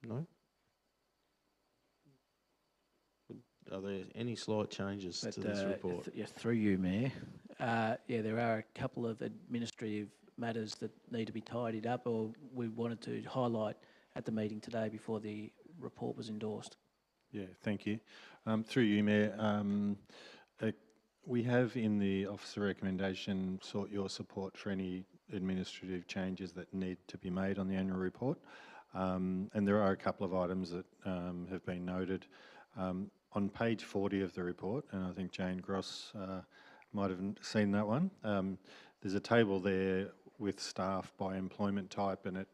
No? Are there any slight changes to this report? Yes, through you, Mayor. Yeah, there are a couple of administrative matters that need to be tidied up, or we wanted to highlight at the meeting today before the report was endorsed. Yeah, thank you. Through you, Mayor. We have in the officer recommendation sought your support for any administrative changes that need to be made on the annual report. And there are a couple of items that have been noted. On page 40 of the report, and I think Jane Gross might have seen that one, there's a table there with staff by employment type, and it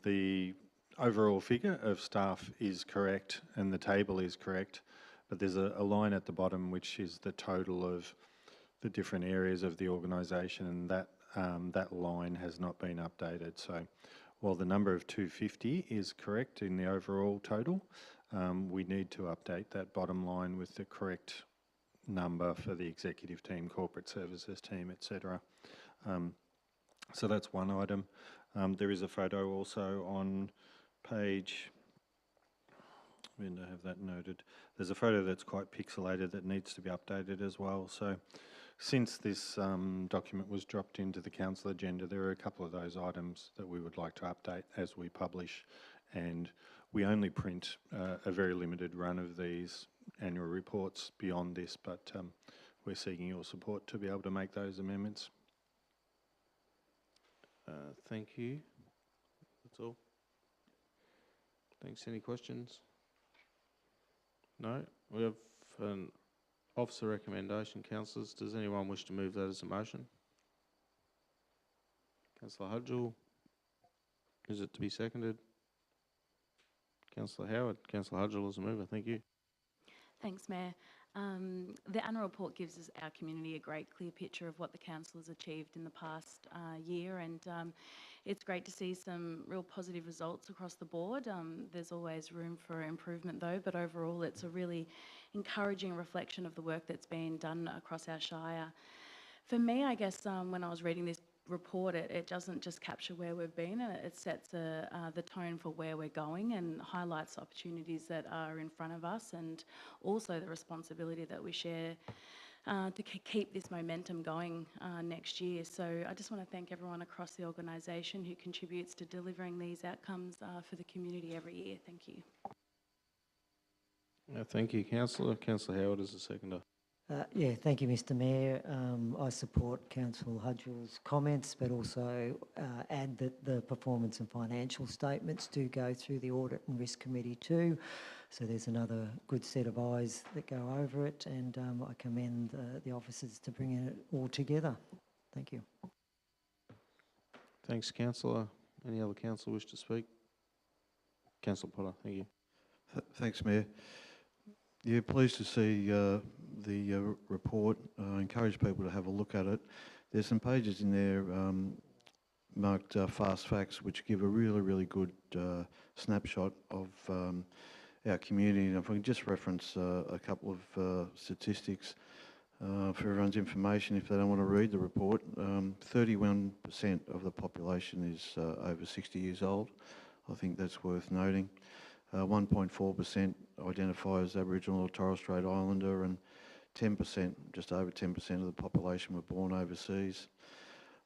the overall figure of staff is correct and the table is correct, but there's a line at the bottom which is the total of the different areas of the organisation, and that line has not been updated. So while the number of 250 is correct in the overall total, we need to update that bottom line with the correct number for the executive team, corporate services team, etc. So that's one item. There is a photo also on page, I mean, I have that noted. There's a photo that's quite pixelated that needs to be updated as well. So since this document was dropped into the council agenda, there are a couple of those items that we would like to update as we publish, and we only print a very limited run of these annual reports beyond this, but we're seeking your support to be able to make those amendments. Thank you. That's all. Thanks. Any questions? No? We have an officer recommendation, councillors. Does anyone wish to move that as a motion? Councillor Hudgell. Is it to be seconded? Councillor Howard. Councillor Hudgell is a mover. Thank you. Thanks, Mayor. The annual report gives us, our community, a great clear picture of what the council has achieved in the past year, and it's great to see some real positive results across the board. There's always room for improvement though, but overall it's a really encouraging reflection of the work that's been done across our shire. For me, I guess when I was reading this report, it doesn't just capture where we've been, it sets the tone for where we're going and highlights opportunities that are in front of us, and also the responsibility that we share to keep this momentum going next year. So I just want to thank everyone across the organisation who contributes to delivering these outcomes for the community every year. Thank you. Thank you, Councillor. Councillor Howard is the seconder. Yeah, thank you, Mr Mayor. I support Councillor Hudgell's comments, but also add that the performance and financial statements do go through the Audit and Risk Committee too. So there's another good set of eyes that go over it, and I commend the officers to bringing it all together. Thank you. Thanks, Councillor. Any other councillor wish to speak? Councillor Potter, thank you. Thanks, Mayor. Yeah, pleased to see the report. I encourage people to have a look at it. There's some pages in there marked fast facts, which give a really good snapshot of our community. And if I can just reference a couple of statistics for everyone's information, if they don't want to read the report, 31% of the population is over 60 years old. I think that's worth noting. 1.4% identify as Aboriginal or Torres Strait Islander, and 10%, just over 10% of the population were born overseas.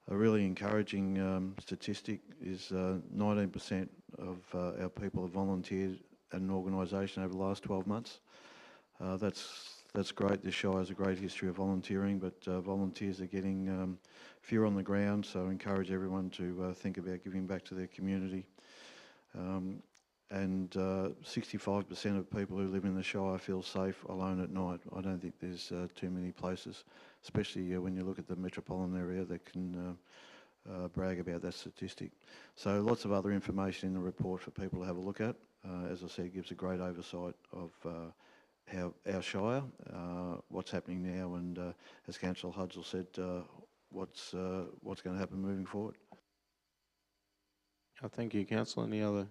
A really encouraging statistic is 19% of our people have volunteered at an organisation over the last 12 months. That's great. This Shire has a great history of volunteering, but volunteers are getting fewer on the ground, so I encourage everyone to think about giving back to their community. And 65% of people who live in the Shire feel safe alone at night. I don't think there's too many places, especially when you look at the metropolitan area, that can brag about that statistic. So lots of other information in the report for people to have a look at. As I said, it gives a great oversight of how our Shire, what's happening now, and as Councillor Hudgell said, what's going to happen moving forward. Thank you, Councillor. Any other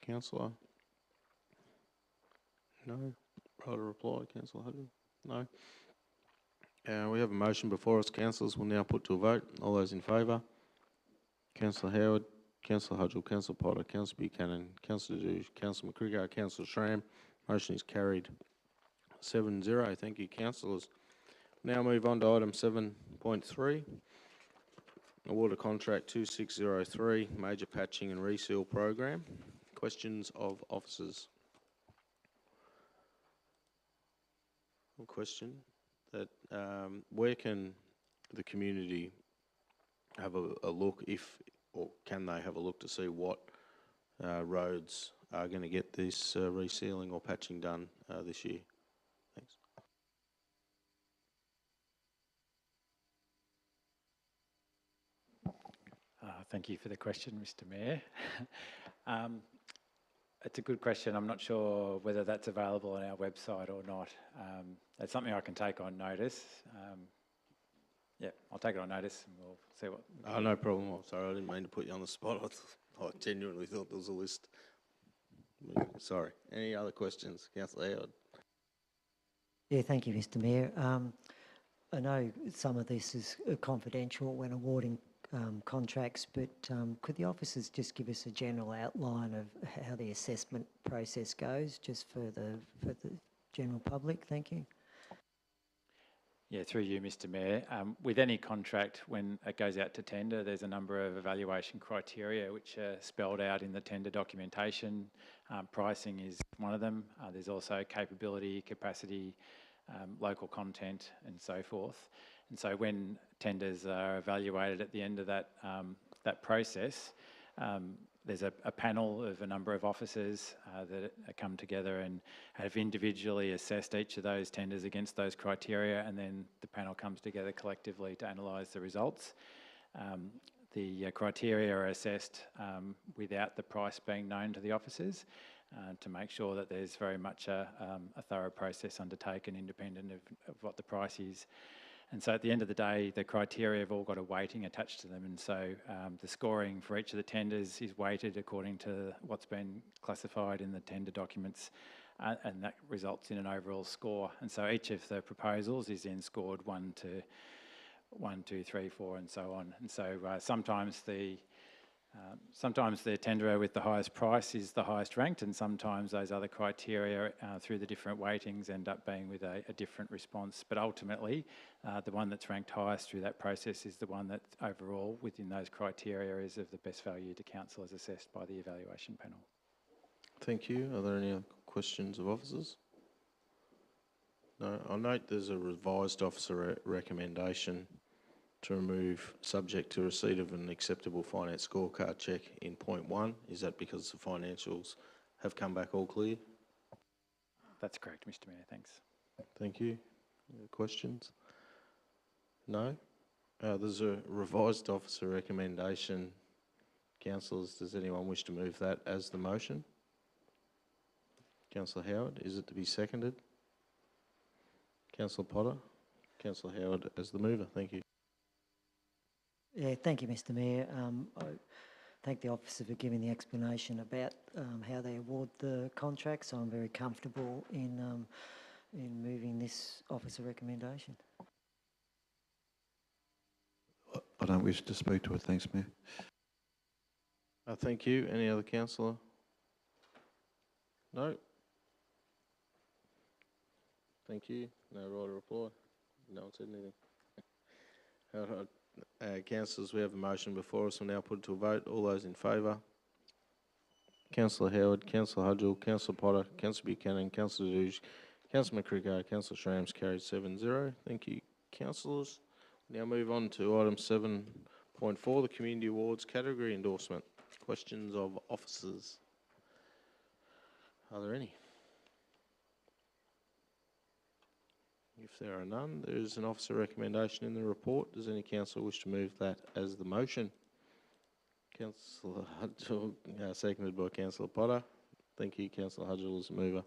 councillor? No. Right to reply, Councillor Hudgell? No. We have a motion before us, councillors. We'll now put to a vote. All those in favour? Councillor Howard, Councillor Hudgell, Councillor Potter, Councillor Buchanan, Councillor Douche, Councillor McGregor, Councillor Schramm. Motion is carried 7-0. Thank you, councillors. Now move on to item 7.3. Award of contract 2603, Major Patching and Reseal Program. Questions of officers? Question? that where can the community have a look or can they have a look to see what roads are going to get this resealing or patching done this year? Thanks. Thank you for the question, Mr. Mayor. It's a good question. I'm not sure whether that's available on our website or not. It's something I can take on notice. Yeah, I'll take it on notice and we'll see what... Oh, no problem. I'm sorry, I didn't mean to put you on the spot. I genuinely thought there was a list. Sorry. Any other questions? Councillor Howard. Yeah, thank you, Mr. Mayor. I know some of this is confidential when awarding contracts, but could the officers just give us a general outline of how the assessment process goes, just for the general public? Thank you. Yeah, through you, Mr. Mayor. With any contract, when it goes out to tender, there's a number of evaluation criteria which are spelled out in the tender documentation. Pricing is one of them. There's also capability, capacity, local content, and so forth. And so when tenders are evaluated at the end of that process, there's a panel of a number of officers that come together and have individually assessed each of those tenders against those criteria, and then the panel comes together collectively to analyse the results. The criteria are assessed without the price being known to the officers to make sure that there's very much a thorough process undertaken independent of what the price is. And so at the end of the day, the criteria have all got a weighting attached to them, and so the scoring for each of the tenders is weighted according to what's been classified in the tender documents, and that results in an overall score. And so each of the proposals is then scored 1 to 1, 2, 3, 4, and so on. And so sometimes the tenderer with the highest price is the highest ranked, and sometimes those other criteria through the different weightings end up being with a different response. But ultimately, the one that's ranked highest through that process is the one that overall within those criteria is of the best value to council as assessed by the evaluation panel. Thank you. Are there any other questions of officers? No. I'll note there's a revised officer recommendation to remove subject to receipt of an acceptable finance scorecard check in point 1. Is that because the financials have come back all clear? That's correct, Mr. Mayor. Thanks. Thank you. Any questions? No? There's a revised officer recommendation. Councillors, does anyone wish to move that as the motion? Councillor Howard, is it to be seconded? Councillor Potter? Councillor Howard as the mover. Thank you. Yeah, thank you, Mr. Mayor. I thank the officer for giving the explanation about how they award the contract, so I'm very comfortable in moving this officer recommendation. I don't wish to speak to it. Thanks, Mayor. Thank you. Any other councillor? No? Thank you. No right to reply. No one said anything. All right. Councillors, we have a motion before us. We'll now put it to a vote. All those in favour? Councillor Howard, Councillor Hudgell, Councillor Potter, Councillor Buchanan, Councillor Douche, Councillor McCricker, Councillor Shrams carried 7-0. Thank you, councillors. Now move on to item 7.4, the Community Awards category endorsement. Questions of officers. Are there any? If there are none, there is an officer recommendation in the report. Does any councillor wish to move that as the motion? Councillor Hudgell, seconded by Councillor Potter. Thank you, Councillor Hudgell as the mover.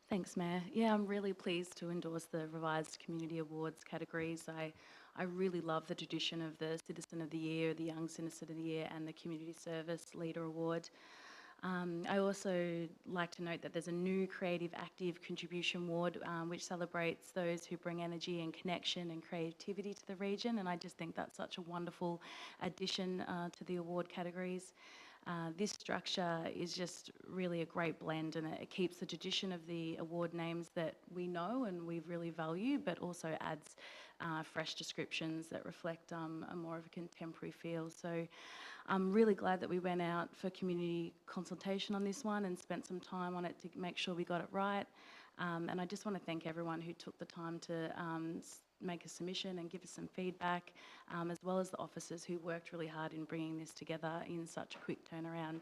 Thanks, Mayor. Yeah, I'm really pleased to endorse the revised Community Awards categories. I really love the tradition of the Citizen of the Year, the Young Citizen of the Year, and the Community Service Leader Award. I also like to note that there's a new Creative Active Contribution Award which celebrates those who bring energy and connection and creativity to the region, and I just think that's such a wonderful addition to the award categories. This structure is just really a great blend, and it keeps the tradition of the award names that we know and we really value, but also adds fresh descriptions that reflect a more of a contemporary feel. So I'm really glad that we went out for community consultation on this one and spent some time on it to make sure we got it right. And I just want to thank everyone who took the time to make a submission and give us some feedback, as well as the officers who worked really hard in bringing this together in such a quick turnaround.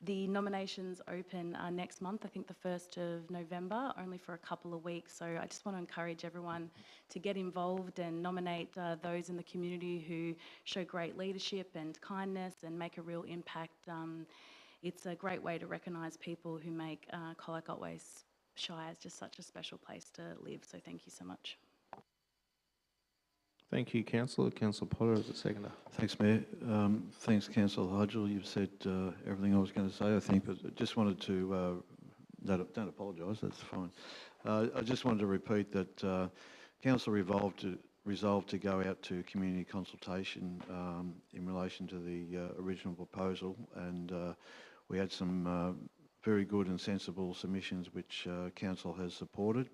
The nominations open next month, I think the 1st of November, only for a couple of weeks. So I just want to encourage everyone to get involved and nominate those in the community who show great leadership and kindness and make a real impact. It's a great way to recognise people who make Colac Otway Shire just such a special place to live. So thank you so much. Thank you, Councillor. Councillor Potter as a seconder. Thanks, Mayor. Thanks, Councillor Hudgell. You've said everything I was going to say, I think, but I just wanted to, don't apologise, that's fine. I just wanted to repeat that Council resolved to go out to community consultation in relation to the original proposal, and we had some very good and sensible submissions which Council has supported.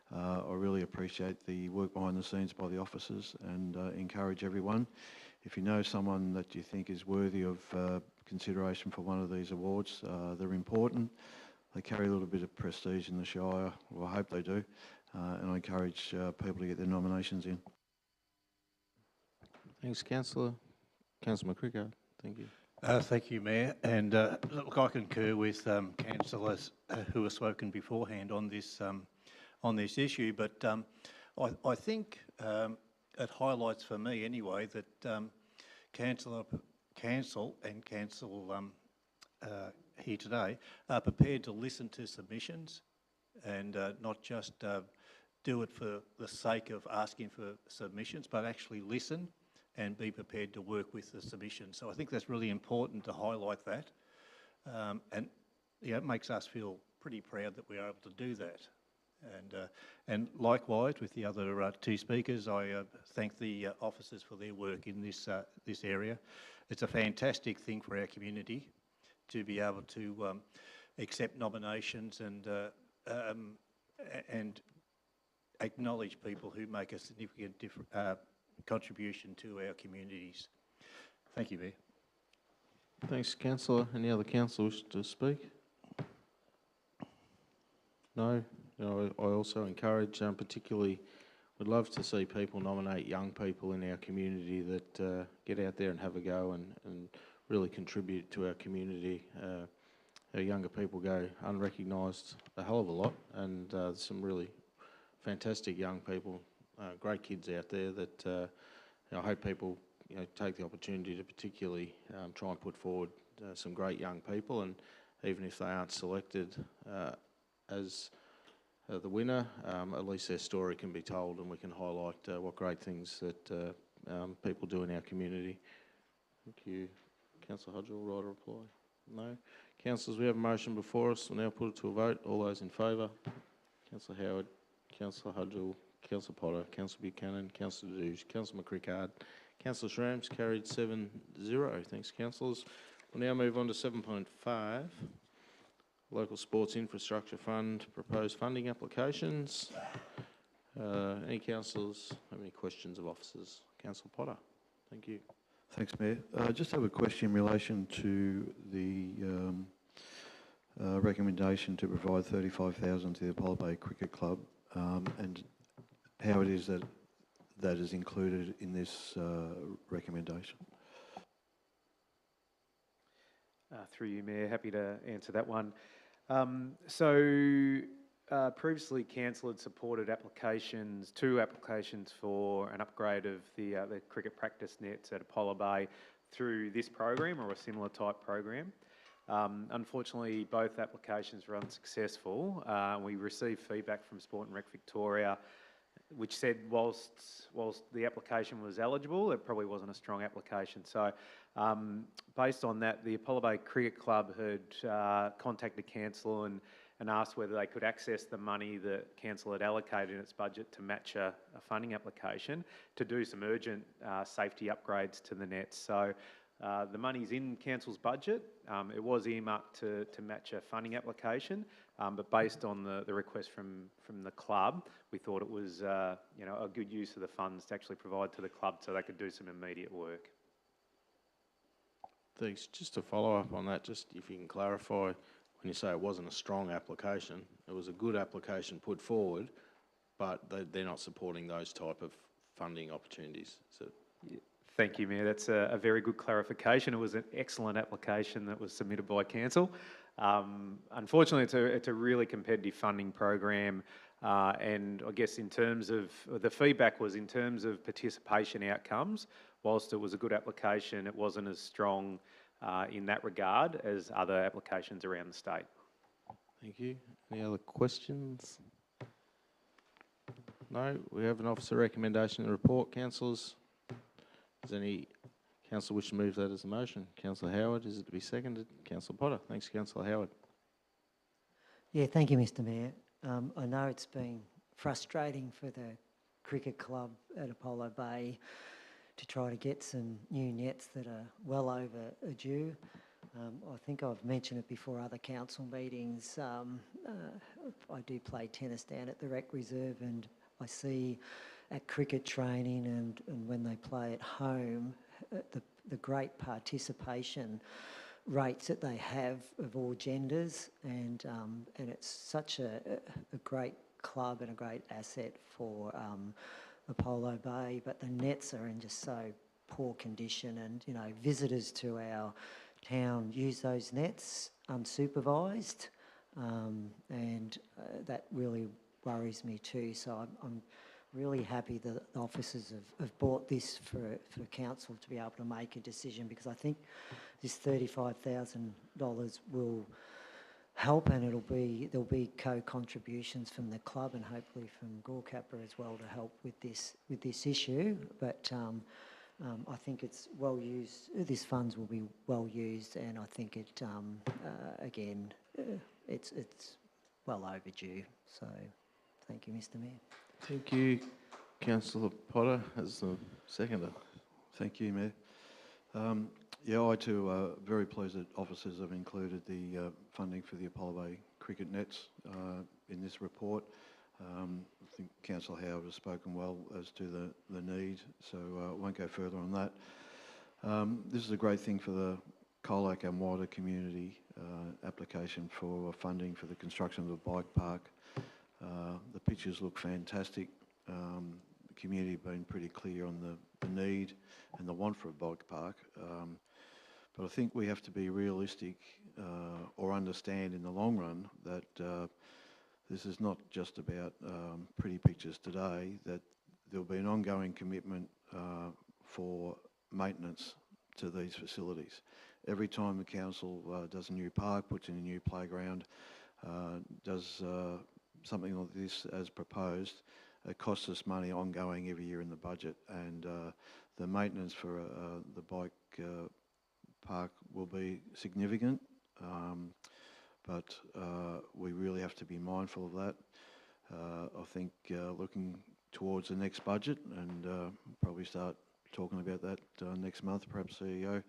I really appreciate the work behind the scenes by the officers, and encourage everyone, if you know someone that you think is worthy of consideration for one of these awards, they're important. They carry a little bit of prestige in the Shire, or I hope they do, and I encourage people to get their nominations in. Thanks, Councillor. Councillor McCrickard, thank you. Thank you, Mayor. And look, I concur with councillors who have spoken beforehand on this issue, but I think it highlights for me anyway that council here today are prepared to listen to submissions and not just do it for the sake of asking for submissions, but actually listen and be prepared to work with the submission. So I think that's really important to highlight that. And it makes us feel pretty proud that we are able to do that. And likewise with the other two speakers, I thank the officers for their work in this area. It's a fantastic thing for our community to be able to accept nominations and acknowledge people who make a significant contribution to our communities. Thank you, Mayor. Thanks, Councillor. Any other councillors to speak? No? I also encourage, particularly, would love to see people nominate young people in our community that get out there and have a go and really contribute to our community. Our younger people go unrecognised a hell of a lot, and there's some really fantastic young people, great kids out there that I hope people take the opportunity to particularly try and put forward some great young people, and even if they aren't selected as the winner, at least their story can be told and we can highlight what great things that people do in our community. Thank you. Councillor Hudgell, right or reply? No. Councillors, we have a motion before us. We'll now put it to a vote. All those in favour? Councillor Howard, Councillor Hudgell, Councillor Potter, Councillor Buchanan, Councillor Dews, Councillor McCrickard, Councillor Schramms, carried 7-0. Thanks, councillors. We'll now move on to 7.5. Local Sports Infrastructure Fund, proposed funding applications. Any councillors have any questions of officers? Councillor Potter, thank you. Thanks, Mayor. I just have a question in relation to the recommendation to provide $35,000 to the Apollo Bay Cricket Club, and how it is that that is included in this recommendation. Through you, Mayor, happy to answer that one. Previously, Council had supported two applications for an upgrade of the cricket practice nets at Apollo Bay through this program or a similar type program. Unfortunately, both applications were unsuccessful. We received feedback from Sport and Rec Victoria, which said whilst the application was eligible, it probably wasn't a strong application. So based on that, the Apollo Bay Cricket Club had contacted Council and asked whether they could access the money that Council had allocated in its budget to match a funding application to do some urgent safety upgrades to the nets. So the money's in Council's budget. It was earmarked to match a funding application, but based on the request from the club, we thought it was a good use of the funds to actually provide to the club so they could do some immediate work. Thanks. Just to follow up on that, just if you can clarify, when you say it wasn't a strong application, it was a good application put forward, but they're not supporting those type of funding opportunities. So, Thank you, Mayor. That's a very good clarification. It was an excellent application that was submitted by Council. Unfortunately, it's a really competitive funding program, and I guess in terms of, the feedback was in terms of participation outcomes, whilst it was a good application, it wasn't as strong in that regard as other applications around the state. thank you. Any other questions? No, we have an officer recommendation in the report. Councillors, does any council wish to move that as a motion? Councillor Howard, is it to be seconded? Councillor Potter. Thanks, Councillor Howard. Yeah, thank you, Mr Mayor. I know it's been frustrating for the cricket club at Apollo Bay to try to get some new nets that are well overdue. I think I've mentioned it before other council meetings. I do play tennis down at the rec reserve, and I see at cricket training and when they play at home, the great participation rates that they have of all genders, and it's such a great club and a great asset for Apollo Bay, but the nets are in just so poor condition, and you know, visitors to our town use those nets unsupervised, and that really worries me too. So I'm really happy that the officers have bought this for council to be able to make a decision, because I think this $35,000 will help, and there'll be co-contributions from the club and hopefully from Gorkappa as well to help with this issue. But I think it's well used. This funds will be well used, and I think it again it's well overdue. So thank you, Mr Mayor. Thank you, Councillor Potter, as the seconder. Thank you, Mayor. Yeah, I too are very pleased that officers have included the funding for the Apollo Bay cricket nets in this report. I think Councillor Howard has spoken well as to the need, so I won't go further on that. This is a great thing for the Colac and wider community application for funding for the construction of the bike park. The pictures look fantastic. The community have been pretty clear on the need and the want for a bike park. But I think we have to be realistic or understand in the long run that this is not just about pretty pictures today, that there will be an ongoing commitment for maintenance to these facilities. Every time the council does a new park, puts in a new playground, does something like this as proposed, it costs us money ongoing every year in the budget, and the maintenance for the bike park will be significant, but we really have to be mindful of that. I think looking towards the next budget, and probably start talking about that next month, perhaps CEO.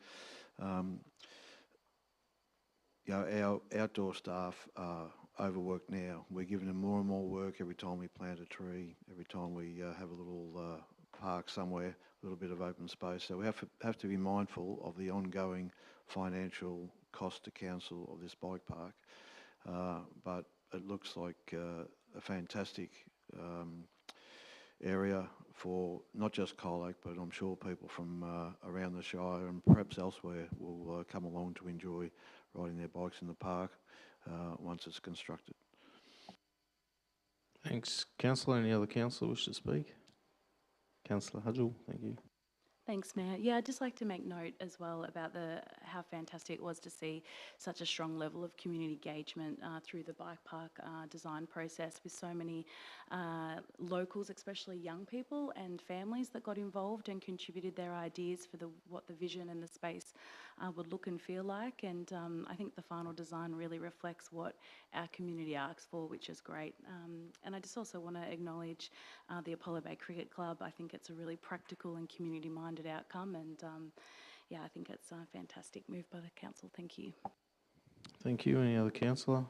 You know, our outdoor staff are overworked now. We're giving them more and more work every time we plant a tree, every time we have a little park somewhere, a little bit of open space. So we have to be mindful of the ongoing financial cost to council of this bike park. But it looks like a fantastic area for not just Colac, but I'm sure people from around the Shire and perhaps elsewhere will come along to enjoy riding their bikes in the park once it's constructed. Thanks, Councillor. Any other councillor wish to speak? Councillor Hudgell, thank you. Thanks, Mayor. Yeah, I'd just like to make note as well about how fantastic it was to see such a strong level of community engagement through the bike park design process, with so many locals, especially young people and families, that got involved and contributed their ideas for what the vision and the space would look and feel like. And I think the final design really reflects what our community asks for, which is great. And I just also want to acknowledge the Apollo Bay Cricket Club. I think it's a really practical and community-minded outcome, and yeah, I think it's a fantastic move by the council. Thank you. Thank you. Any other councillor?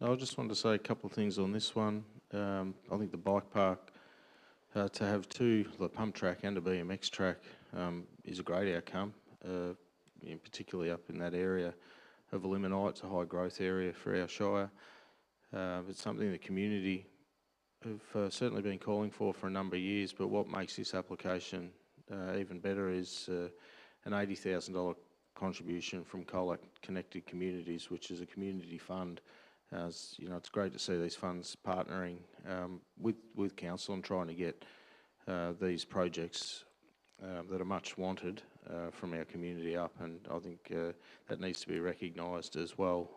I just wanted to say a couple of things on this one. I think the bike park, to have two, the pump track and a BMX track, is a great outcome, particularly up in that area. of Limonite. It's a high growth area for our shire. It's something the community have certainly been calling for a number of years, but what makes this application even better is an $80,000 contribution from Colac Connected Communities, which is a community fund. You know, it's great to see these funds partnering with council and trying to get these projects that are much wanted from our community up, and I think that needs to be recognised as well,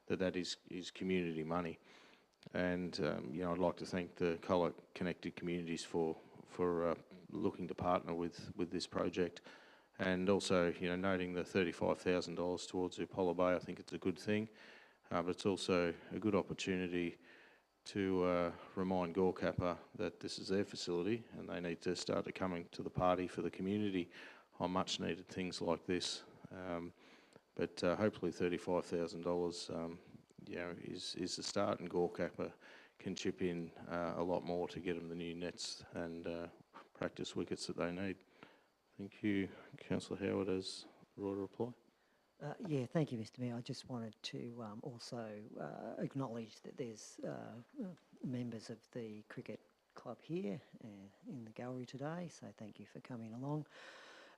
that is community money. And you know, I'd like to thank the Colac Connected Communities for looking to partner with this project, and also, you know, noting the $35,000 towards the Apollo Bay. I think it's a good thing, but it's also a good opportunity to remind Gore Kappa that this is their facility and they need to start coming to the party for the community on much needed things like this. But hopefully $35,000 you know, is the start, and Gore Kappa can chip in a lot more to get them the new nets and practice wickets that they need. Thank you. Councillor Howard has a reply. Yeah, thank you, Mr. Mayor. I just wanted to also acknowledge that there's members of the cricket club here in the gallery today, so thank you for coming along.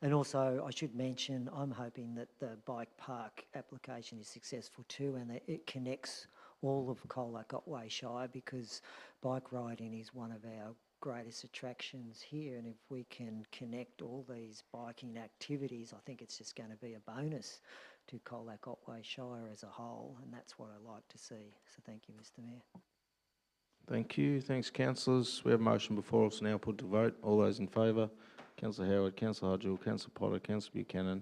And also, I should mention, I'm hoping that the bike park application is successful too, and that it connects all of Colac Otway Shire, because bike riding is one of our greatest attractions here, and if we can connect all these biking activities, I think it's just going to be a bonus to Colac Otway Shire as a whole, and that's what I like to see. So thank you, Mr. Mayor. Thank you. Thanks, councillors. We have a motion before us now put to vote. All those in favour? Councillor Howard, Councillor Hudgell, Councillor Potter, Councillor Buchanan,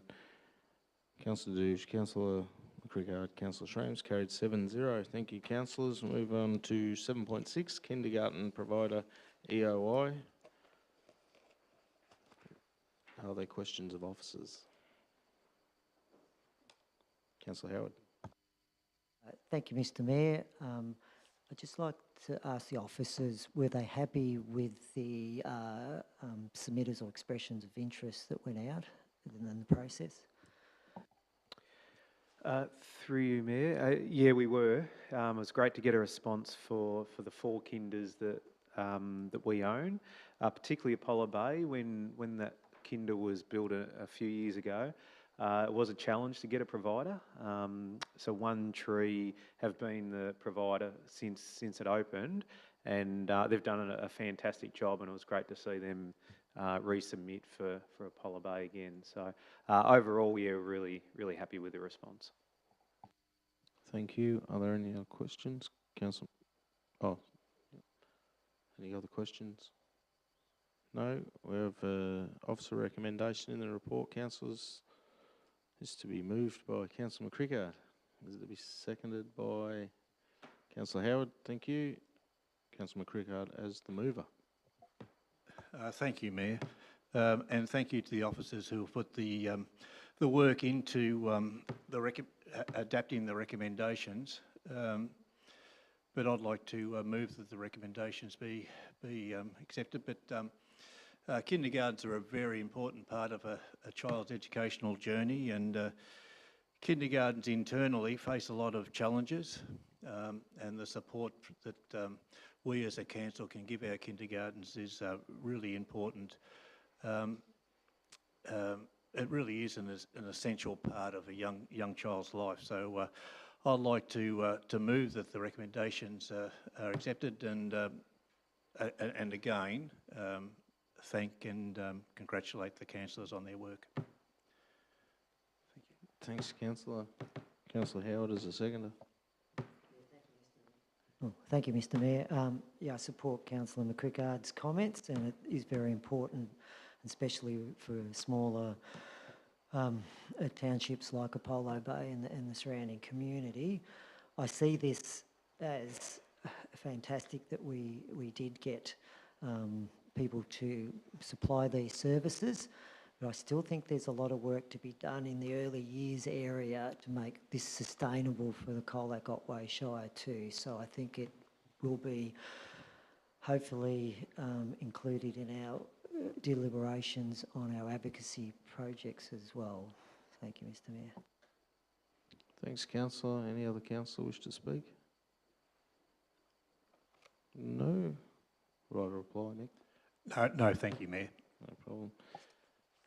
Councillor Douche, Councillor McCrickard, Councillor Schrames. Carried 7-0. Thank you, councillors. Move on to 7.6, Kindergarten Provider EOI. Are there questions of officers? Councillor Howard. Thank you, Mr. Mayor. I'd just like to ask the officers, were they happy with the submitters or expressions of interest that went out in the process? Through you, Mayor. Yeah, we were. It was great to get a response for the 4 kinders that we own, particularly Apollo Bay. When that kinder was built a few years ago, it was a challenge to get a provider. So One Tree have been the provider since it opened, and they've done a fantastic job, and it was great to see them resubmit for Apollo Bay again. So overall, yeah, really happy with the response. Thank you. Are there any other questions? Councillor? Oh, any other questions? No. We have officer recommendation in the report, councillors. Is to be moved by Councillor McCrickard. Is it to be seconded by Councillor Howard? Thank you. Councillor McCrickard as the mover. Thank you, Mayor, and thank you to the officers who have put the work into adapting the recommendations. But I'd like to move that the recommendations be accepted. But kindergartens are a very important part of a child's educational journey, and kindergartens internally face a lot of challenges, and the support that we as a council can give our kindergartens is really important. It really is an essential part of a young child's life. So I'd like to move that the recommendations are accepted, and again thank and congratulate the councillors on their work. Thank you. Thanks, councillor. Councillor Howard as a seconder. Oh, thank you, Mr. Mayor. Yeah, I support Councillor McCrickard's comments, and it is very important, especially for smaller townships like Apollo Bay and the surrounding community. I see this as fantastic that we did get people to supply these services, but I still think there's a lot of work to be done in the early years area to make this sustainable for the Colac Otway Shire too. So I think it will be hopefully included in our deliberations on our advocacy projects as well. Thank you, Mr. Mayor. Thanks, councillor. Any other councillor wish to speak? No. Right, a reply, Nick? No, thank you, Mayor. No problem.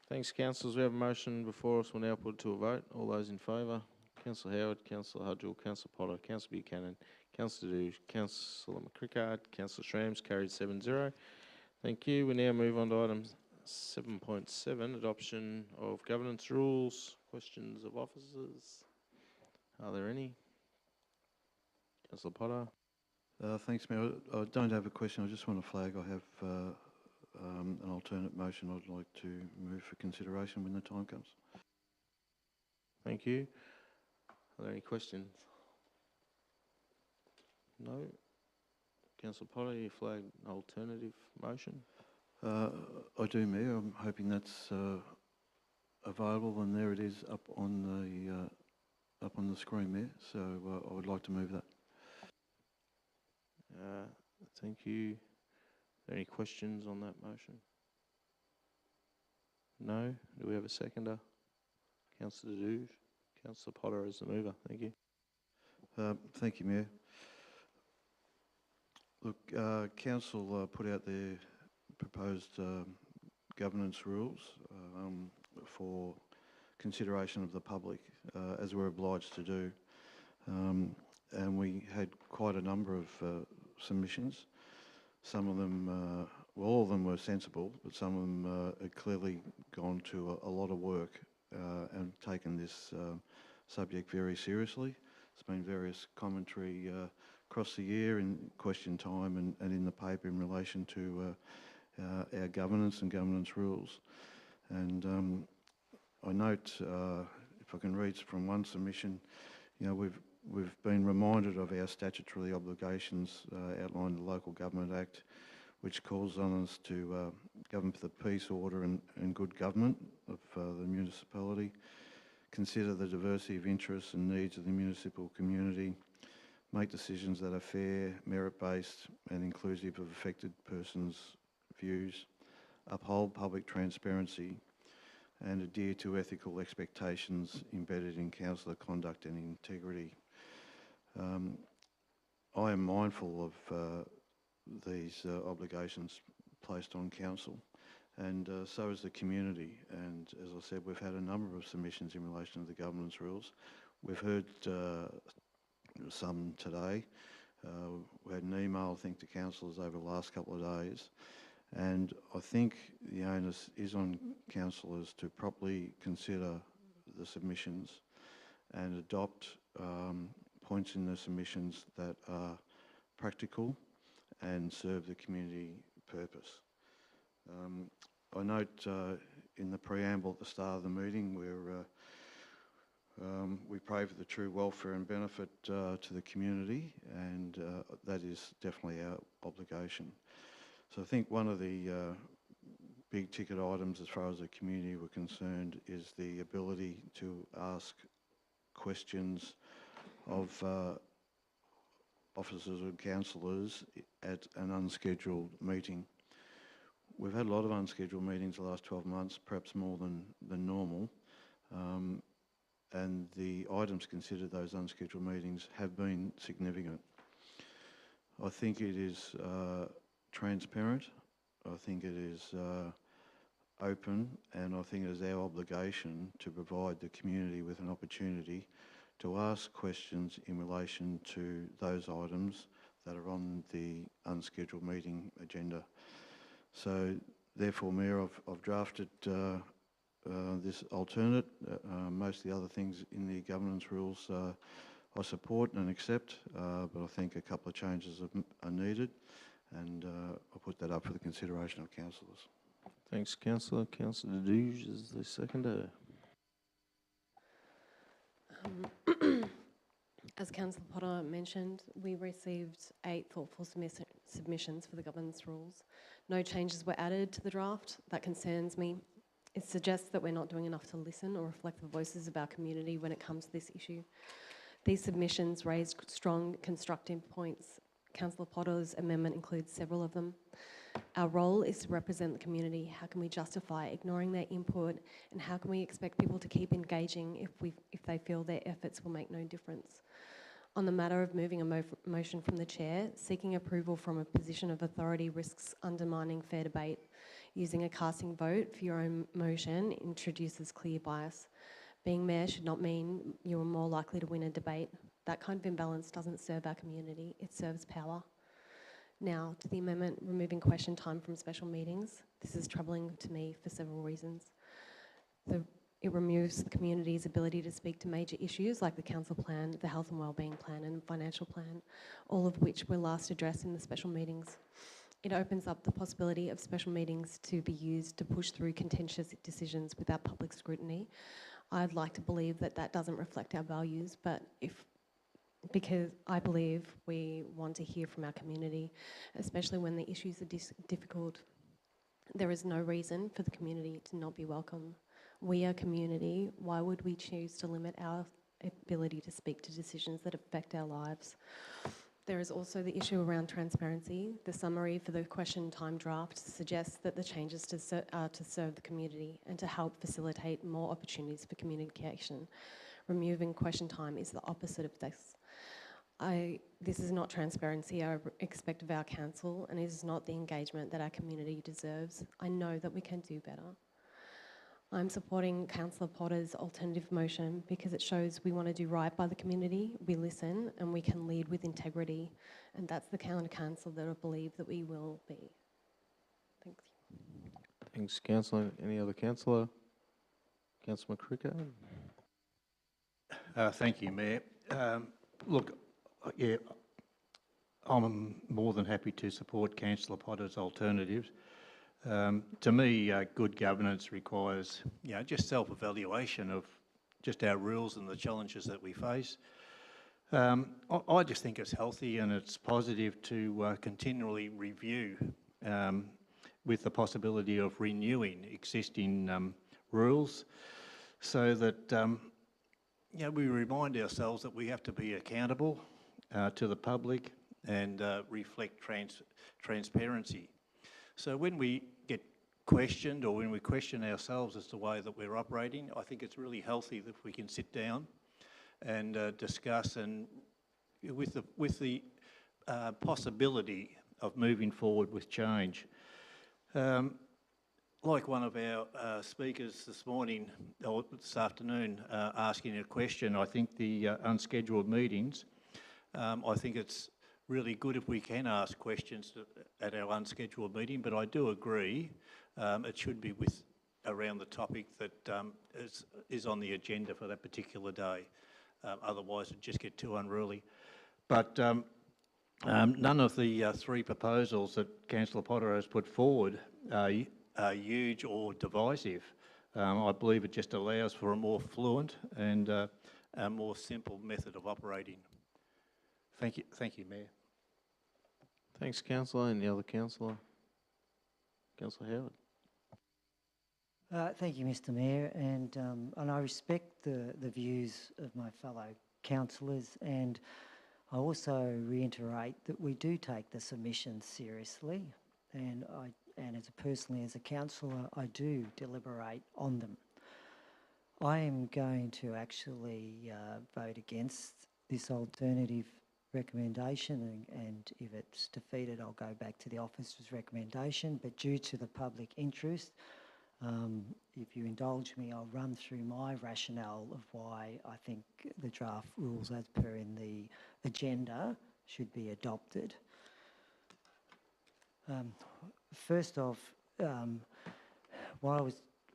Thanks, councillors. We have a motion before us. We'll now put it to a vote. All those in favour? Councillor Howard, Councillor Hudgell, Councillor Potter, Councillor Buchanan, Councillor Dew, Councillor McCrickard, Councillor Shrams, carried 7-0. Thank you. We now move on to item 7.7, adoption of governance rules. Questions of officers? Are there any? Councillor Potter. Thanks, Mayor. I don't have a question. I just want to flag I have an alternate motion I'd like to move for consideration when the time comes. Thank you. Are there any questions? No. Councillor Potter, you flagged an alternative motion? I do, Mayor. I'm hoping that's available, and there it is up on the screen, Mayor. So I would like to move that. Thank you. Are there any questions on that motion? No. Do we have a seconder? Councillor Dew. Councillor Potter as the mover. Thank you. Thank you, Mayor. Look, Council put out their proposed governance rules for consideration of the public, as we're obliged to do. And we had quite a number of submissions. Some of them, well, all of them were sensible, but some of them had clearly gone to a lot of work and taken this subject very seriously. There's been various commentary across the year in question time and in the paper in relation to our governance and governance rules. And I note, if I can read from one submission, you know, we've been reminded of our statutory obligations outlined in the Local Government Act, which calls on us to govern for the peace, order and good government of the municipality, consider the diversity of interests and needs of the municipal community, make decisions that are fair, merit-based and inclusive of affected persons' views, uphold public transparency and adhere to ethical expectations embedded in councillor conduct and integrity. I am mindful of these obligations placed on council, and so is the community. And as I said, we've had a number of submissions in relation to the governance rules. We've heard some today. We had an email, I think, to councillors over the last couple of days. And I think the onus is on councillors to properly consider the submissions and adopt points in the submissions that are practical and serve the community purpose. I note in the preamble at the start of the meeting where we pray for the true welfare and benefit to the community, and that is definitely our obligation. So I think one of the big ticket items as far as the community were concerned is the ability to ask questions of officers and councillors at an unscheduled meeting. We've had a lot of unscheduled meetings the last 12 months, perhaps more than normal, and the items considered those unscheduled meetings have been significant. I think it is transparent, I think it is open, and I think it is our obligation to provide the community with an opportunity to ask questions in relation to those items that are on the unscheduled meeting agenda. So therefore, Mayor, I've drafted this alternate. Most of the other things in the governance rules I support and accept, but I think a couple of changes are needed, and I'll put that up for the consideration of councillors. Thanks, councillor. Councillor Dew is the seconder. As Councillor Potter mentioned, we received 8 thoughtful submissions for the governance rules. No changes were added to the draft. That concerns me. It suggests that we're not doing enough to listen or reflect the voices of our community when it comes to this issue. These submissions raised strong, constructive points. Councillor Potter's amendment includes several of them. Our role is to represent the community. How can we justify ignoring their input, and how can we expect people to keep engaging if they feel their efforts will make no difference? On the matter of moving a motion from the chair, seeking approval from a position of authority risks undermining fair debate. Using a casting vote for your own motion introduces clear bias. Being mayor should not mean you are more likely to win a debate. That kind of imbalance doesn't serve our community, it serves power. Now, to the amendment removing question time from special meetings. This is troubling to me for several reasons. It removes the community's ability to speak to major issues like the council plan, the health and wellbeing plan and financial plan, all of which were last addressed in the special meetings. It opens up the possibility of special meetings to be used to push through contentious decisions without public scrutiny. I'd like to believe that that doesn't reflect our values, but because I believe we want to hear from our community, especially when the issues are difficult. There is no reason for the community to not be welcome. We are community. Why would we choose to limit our ability to speak to decisions that affect our lives? There is also the issue around transparency. The summary for the question time draft suggests that the changes are to serve the community and to help facilitate more opportunities for communication. Removing question time is the opposite of this. This is not transparency I expect of our council, and it is not the engagement that our community deserves. I know that we can do better. I'm supporting Councillor Potter's alternative motion because it shows we want to do right by the community, we listen, and we can lead with integrity. And that's the kind of council that I believe that we will be. Thank you. Thanks, Councillor. Any other councillor? Councillor McCricker? Thank you, Mayor. Look, yeah, I'm more than happy to support Councillor Potter's alternatives. To me, good governance requires, just self-evaluation of just our rules and the challenges that we face. I just think it's healthy and it's positive to continually review with the possibility of renewing existing rules so that we remind ourselves that we have to be accountable to the public and reflect transparency. So when we get questioned or when we question ourselves as to the way that we're operating, I think it's really healthy that we can sit down and discuss and with the possibility of moving forward with change. Like one of our speakers this morning or this afternoon asking a question, I think the unscheduled meetings, I think it's really good if we can ask questions at our unscheduled meeting, but I do agree it should be around the topic that is on the agenda for that particular day. Otherwise it'd just get too unruly. But none of the three proposals that Councillor Potter has put forward are huge or divisive. I believe it just allows for a more fluent and a more simple method of operating. Thank you, Mayor. Thanks, Councillor. Any other councillor? Councillor Howard. Thank you, Mr. Mayor, and I respect the views of my fellow councillors, and I also reiterate that we do take the submissions seriously, and personally as a councillor, I do deliberate on them. I am going to actually vote against this alternative recommendation, and if it's defeated, I'll go back to the officer's recommendation. But due to the public interest, if you indulge me, I'll run through my rationale of why I think the draft rules as per in the agenda should be adopted. First off, why I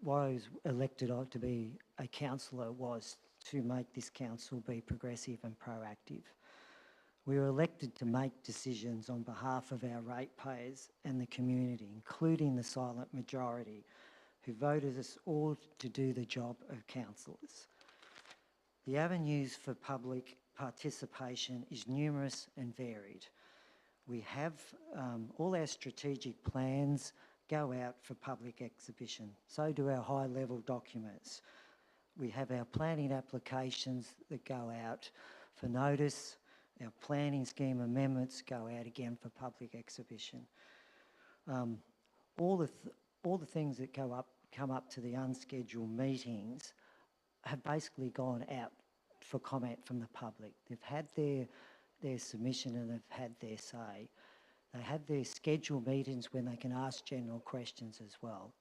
was elected to be a councillor was to make this council be progressive and proactive. We were elected to make decisions on behalf of our ratepayers and the community, including the silent majority, who voted us all to do the job of councillors. The avenues for public participation is numerous and varied. We have all our strategic plans go out for public exhibition. So do our high-level documents. We have our planning applications that go out for notice. Our planning scheme amendments go out again for public exhibition. all the things that come up to the unscheduled meetings have basically gone out for comment from the public. They've had their submission and they've had their say. They have their scheduled meetings when they can ask general questions as well.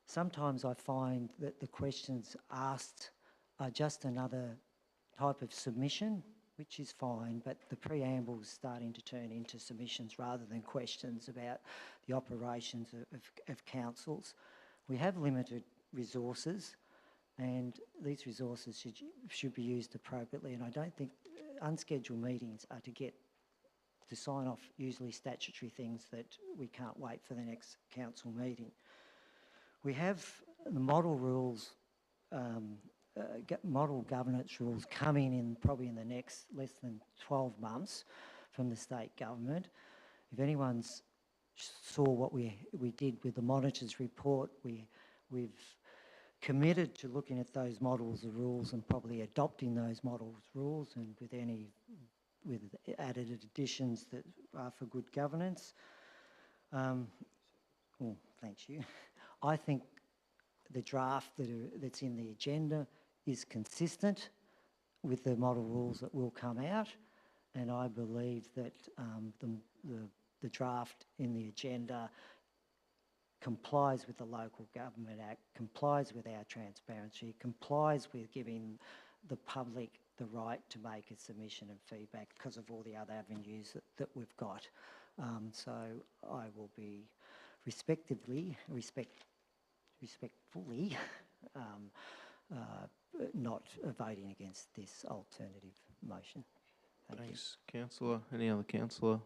Sometimes I find that the questions asked are just another type of submission, which is fine, but the preamble is starting to turn into submissions rather than questions about the operations of councils. We have limited resources, and these resources should be used appropriately, and I don't think unscheduled meetings are to sign off usually statutory things that we can't wait for the next council meeting. We have the model rules, model governance rules coming in probably in the next less than 12 months from the state government. If anyone's saw what we did with the monitor's report, we've committed to looking at those models of rules and probably adopting those models rules, and with added additions that are for good governance. Oh, thank you. I think the draft that's in the agenda is consistent with the model rules that will come out, and I believe that the draft in the agenda complies with the Local Government Act, complies with our transparency, complies with giving the public the right to make a submission and feedback because of all the other avenues that we've got. So I will be respectfully not voting against this alternative motion. Thanks, councillor. Any other councillor?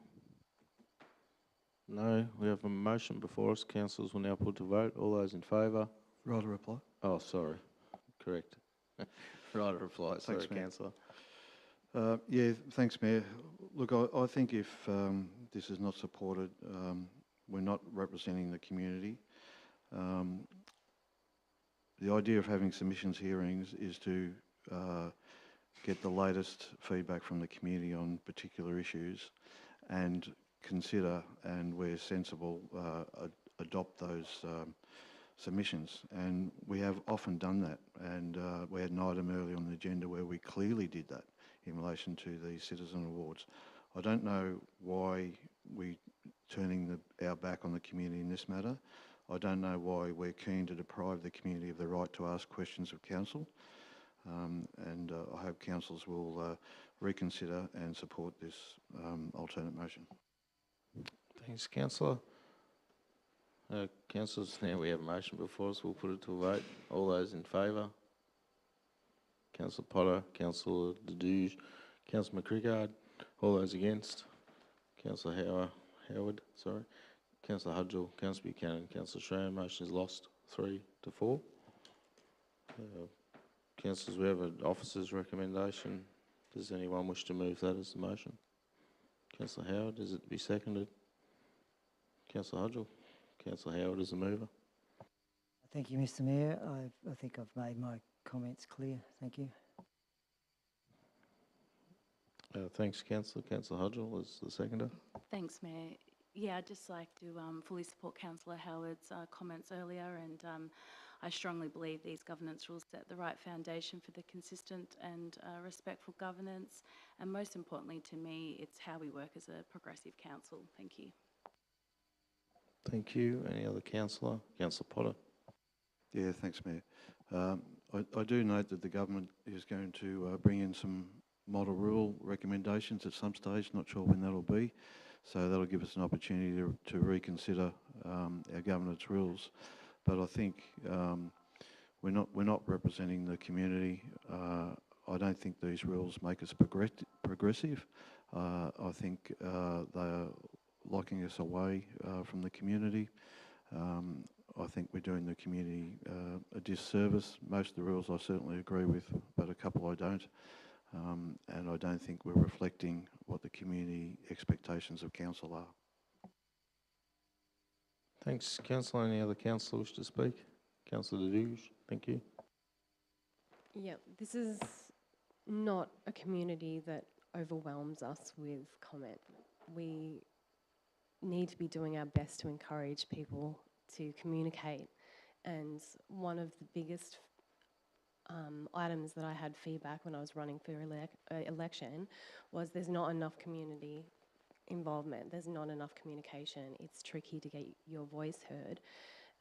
No, we have a motion before us. Councillors will now put to vote. All those in favour? Right to reply. Oh, sorry. Correct. Right to reply. Sorry, councillor. Yeah, thanks, Mayor. Look, I think if this is not supported, we're not representing the community. The idea of having submissions hearings is to get the latest feedback from the community on particular issues and consider, and where sensible, adopt those submissions. And we have often done that, and we had an item earlier on the agenda where we clearly did that in relation to the Citizen Awards. I don't know why we're turning our back on the community in this matter. I don't know why we're keen to deprive the community of the right to ask questions of council, and I hope councils will reconsider and support this alternate motion. Thanks, councillor. Councillors, now we have a motion before us. We'll put it to a vote. All those in favour? Councillor Potter, Councillor Dedouge, Councillor McCrickard. All those against? Councillor Howard, sorry. Councillor Hudgell, Councillor Buchanan, Councillor Schramm. Motion is lost 3-4. Councillors, we have an officer's recommendation. Does anyone wish to move that as the motion? Councillor Howard, is it to be seconded? Councillor Hudgell. Councillor Howard is the mover. Thank you, Mr. Mayor. I think I've made my comments clear. Thank you. Thanks, Councillor. Councillor Hudgell is the seconder. Thanks, Mayor. Yeah, I'd just like to fully support Councillor Howard's comments earlier, and I strongly believe these governance rules set the right foundation for the consistent and respectful governance, and most importantly to me, it's how we work as a progressive council. Thank you. Thank you. Any other councillor? Councillor Potter. Yeah, thanks, Mayor. I do note that the government is going to bring in some model rule recommendations at some stage, not sure when that'll be. So that'll give us an opportunity to reconsider our governance rules. But I think we're not representing the community. I don't think these rules make us progressive. I think they are locking us away from the community. I think we're doing the community a disservice. Most of the rules I certainly agree with, but a couple I don't. And I don't think we're reflecting what the community expectations of council are. Thanks, councillor. Any other councillor wish to speak? Councillor Dedouge, thank you. Yeah, this is not a community that overwhelms us with comment. We need to be doing our best to encourage people to communicate. And one of the biggest items that I had feedback when I was running for election was there's not enough community involvement, there's not enough communication, it's tricky to get your voice heard,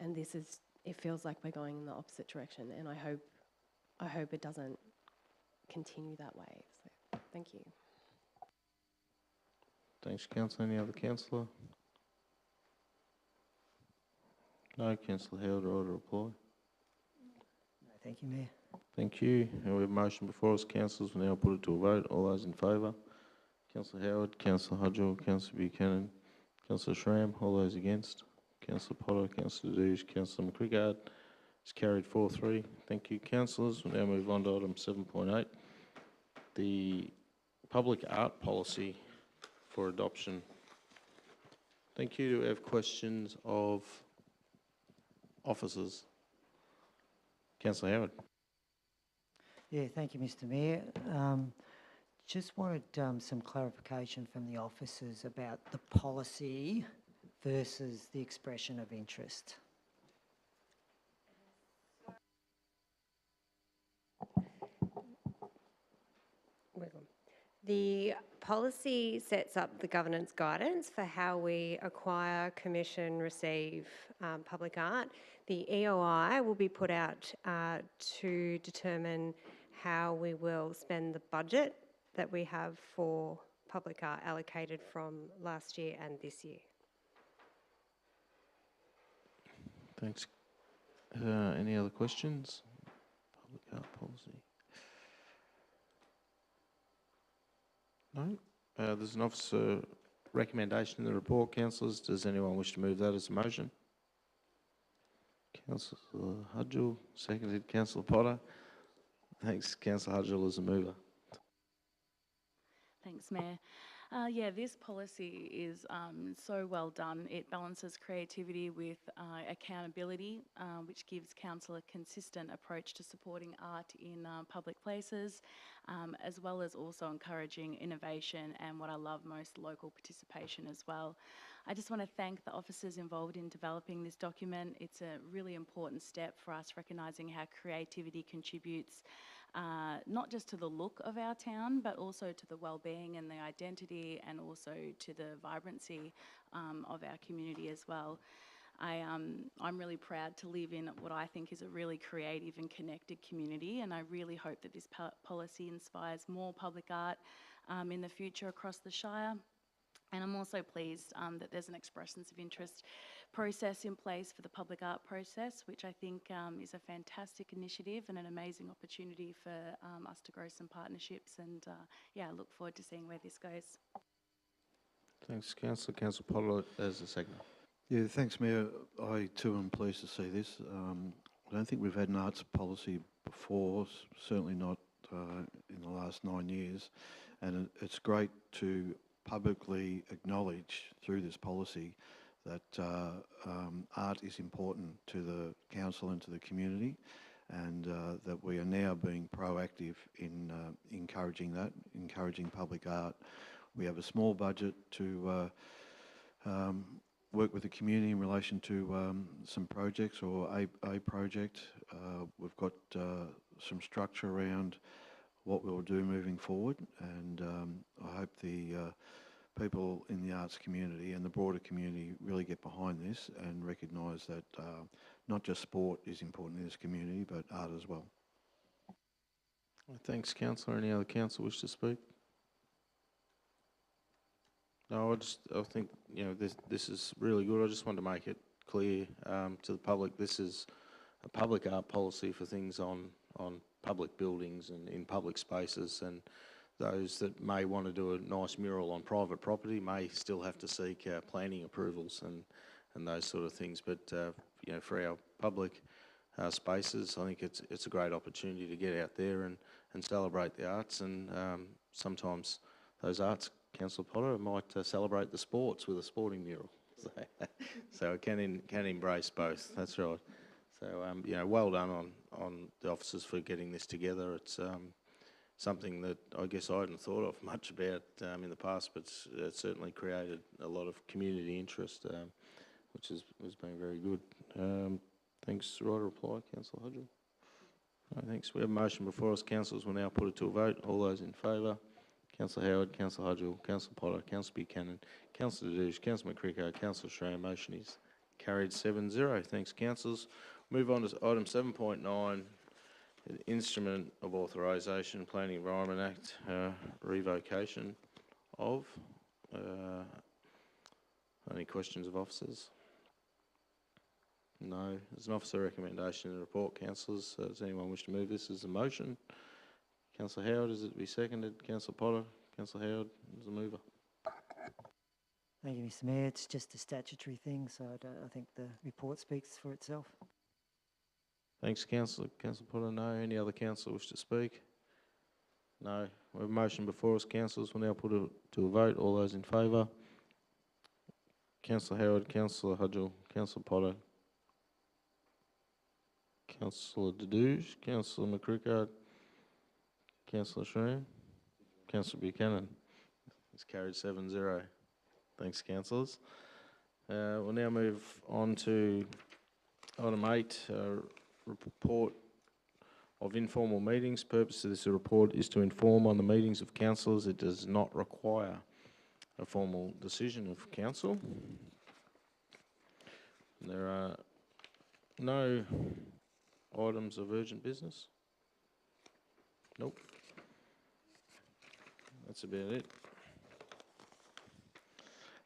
and it feels like we're going in the opposite direction, and I hope it doesn't continue that way. So, thank you. Thanks, Councillor. Any other councillor? No, Councillor Howard, order reply. No, thank you, Mayor. Thank you. And we have a motion before us. Councillors will now put it to a vote. All those in favour? Councillor Howard, Councillor Hudgell, Councillor Buchanan, Councillor Schramm. All those against? Councillor Potter, Councillor Douche, Councillor McGregard. It's carried 4-3. Thank you, councillors. We'll now move on to item 7.8, the public art policy for adoption. Thank you. Do we have questions of officers? Councillor Howard. Yeah, thank you, Mr. Mayor. Just wanted some clarification from the officers about the policy versus the expression of interest. The policy sets up the governance guidance for how we acquire, commission, receive public art. The EOI will be put out to determine how we will spend the budget that we have for public art allocated from last year and this year. Thanks. Any other questions? Public art policy. No? There's an officer recommendation in the report, councillors. Does anyone wish to move that as a motion? Councillor Hudgell, seconded. Councillor Potter. Thanks, Councillor Hudgell as a mover. Thanks, Mayor. Yeah, this policy is so well done. It balances creativity with accountability, which gives council a consistent approach to supporting art in public places, as well as also encouraging innovation and, what I love most, local participation as well. I just want to thank the officers involved in developing this document. It's a really important step for us recognising how creativity contributes not just to the look of our town, but also to the well-being and the identity, and also to the vibrancy of our community as well. I'm really proud to live in what I think is a really creative and connected community, and I really hope that this policy inspires more public art in the future across the Shire. And I'm also pleased that there's an expressions of interest process in place for the public art process, which I think is a fantastic initiative and an amazing opportunity for us to grow some partnerships. And yeah, I look forward to seeing where this goes. Thanks, Councillor. Councillor Potter as a second. Yeah, thanks, Mayor. I too am pleased to see this. I don't think we've had an arts policy before, certainly not in the last 9 years. And it's great to publicly acknowledge through this policy that art is important to the council and to the community, and that we are now being proactive in encouraging public art. We have a small budget to work with the community in relation to some projects, or a project. We've got some structure around what we'll do moving forward, and I hope the people in the arts community and the broader community really get behind this and recognise that not just sport is important in this community, but art as well. Thanks, Councillor. Any other councillor wish to speak? No, I think this is really good. I just want to make it clear to the public. This is a public art policy for things on public buildings and in public spaces, and those that may want to do a nice mural on private property may still have to seek planning approvals and those sort of things. But for our public spaces, I think it's a great opportunity to get out there and celebrate the arts, and sometimes those arts, Councillor Potter, might celebrate the sports with a sporting mural. So it can embrace both. That's right. So well done on the officers for getting this together. It's something that I guess I hadn't thought of much about in the past, but it's certainly created a lot of community interest, which has been very good. Thanks. Right reply, Councillor Hudgell. Right, thanks. We have a motion before us. Councillors will now put it to a vote. All those in favour? Councillor Howard, Councillor Hudgell, Councillor Potter, Councillor Buchanan, Councillor Dadoosh, Councillor McCricker, Councillor Schramm. Motion is carried 7-0. Thanks, councillors. Move on to item 7.9, Instrument of Authorisation, Planning Environment Act, revocation of. Any questions of officers? No. There's an officer recommendation in the report, councillors. Does anyone wish to move this as a motion? Councillor Howard, is it to be seconded? Councillor Potter, Councillor Howard is the mover. Thank you, Mr Mayor. It's just a statutory thing, so I think the report speaks for itself. Thanks, Councillor. Councillor Potter, no. Any other councillor wish to speak? No. We have a motion before us, councillors. We'll now put it to a vote. All those in favour? Councillor Howard, Councillor Hudgell, Councillor Potter, Councillor Dadoosh, Councillor McCricker, Councillor Schramm, Councillor Buchanan. It's carried 7-0. Thanks, councillors. We'll now move on to item 8, report of informal meetings. Purpose of this report is to inform on the meetings of councillors. It does not require a formal decision of council. There are no items of urgent business. Nope. That's about it.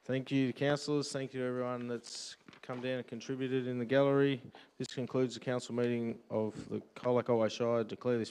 Thank you to councillors. Thank you to everyone that's come down and contributed in the gallery. This concludes the council meeting of the Colac Otway Shire. Declare this meeting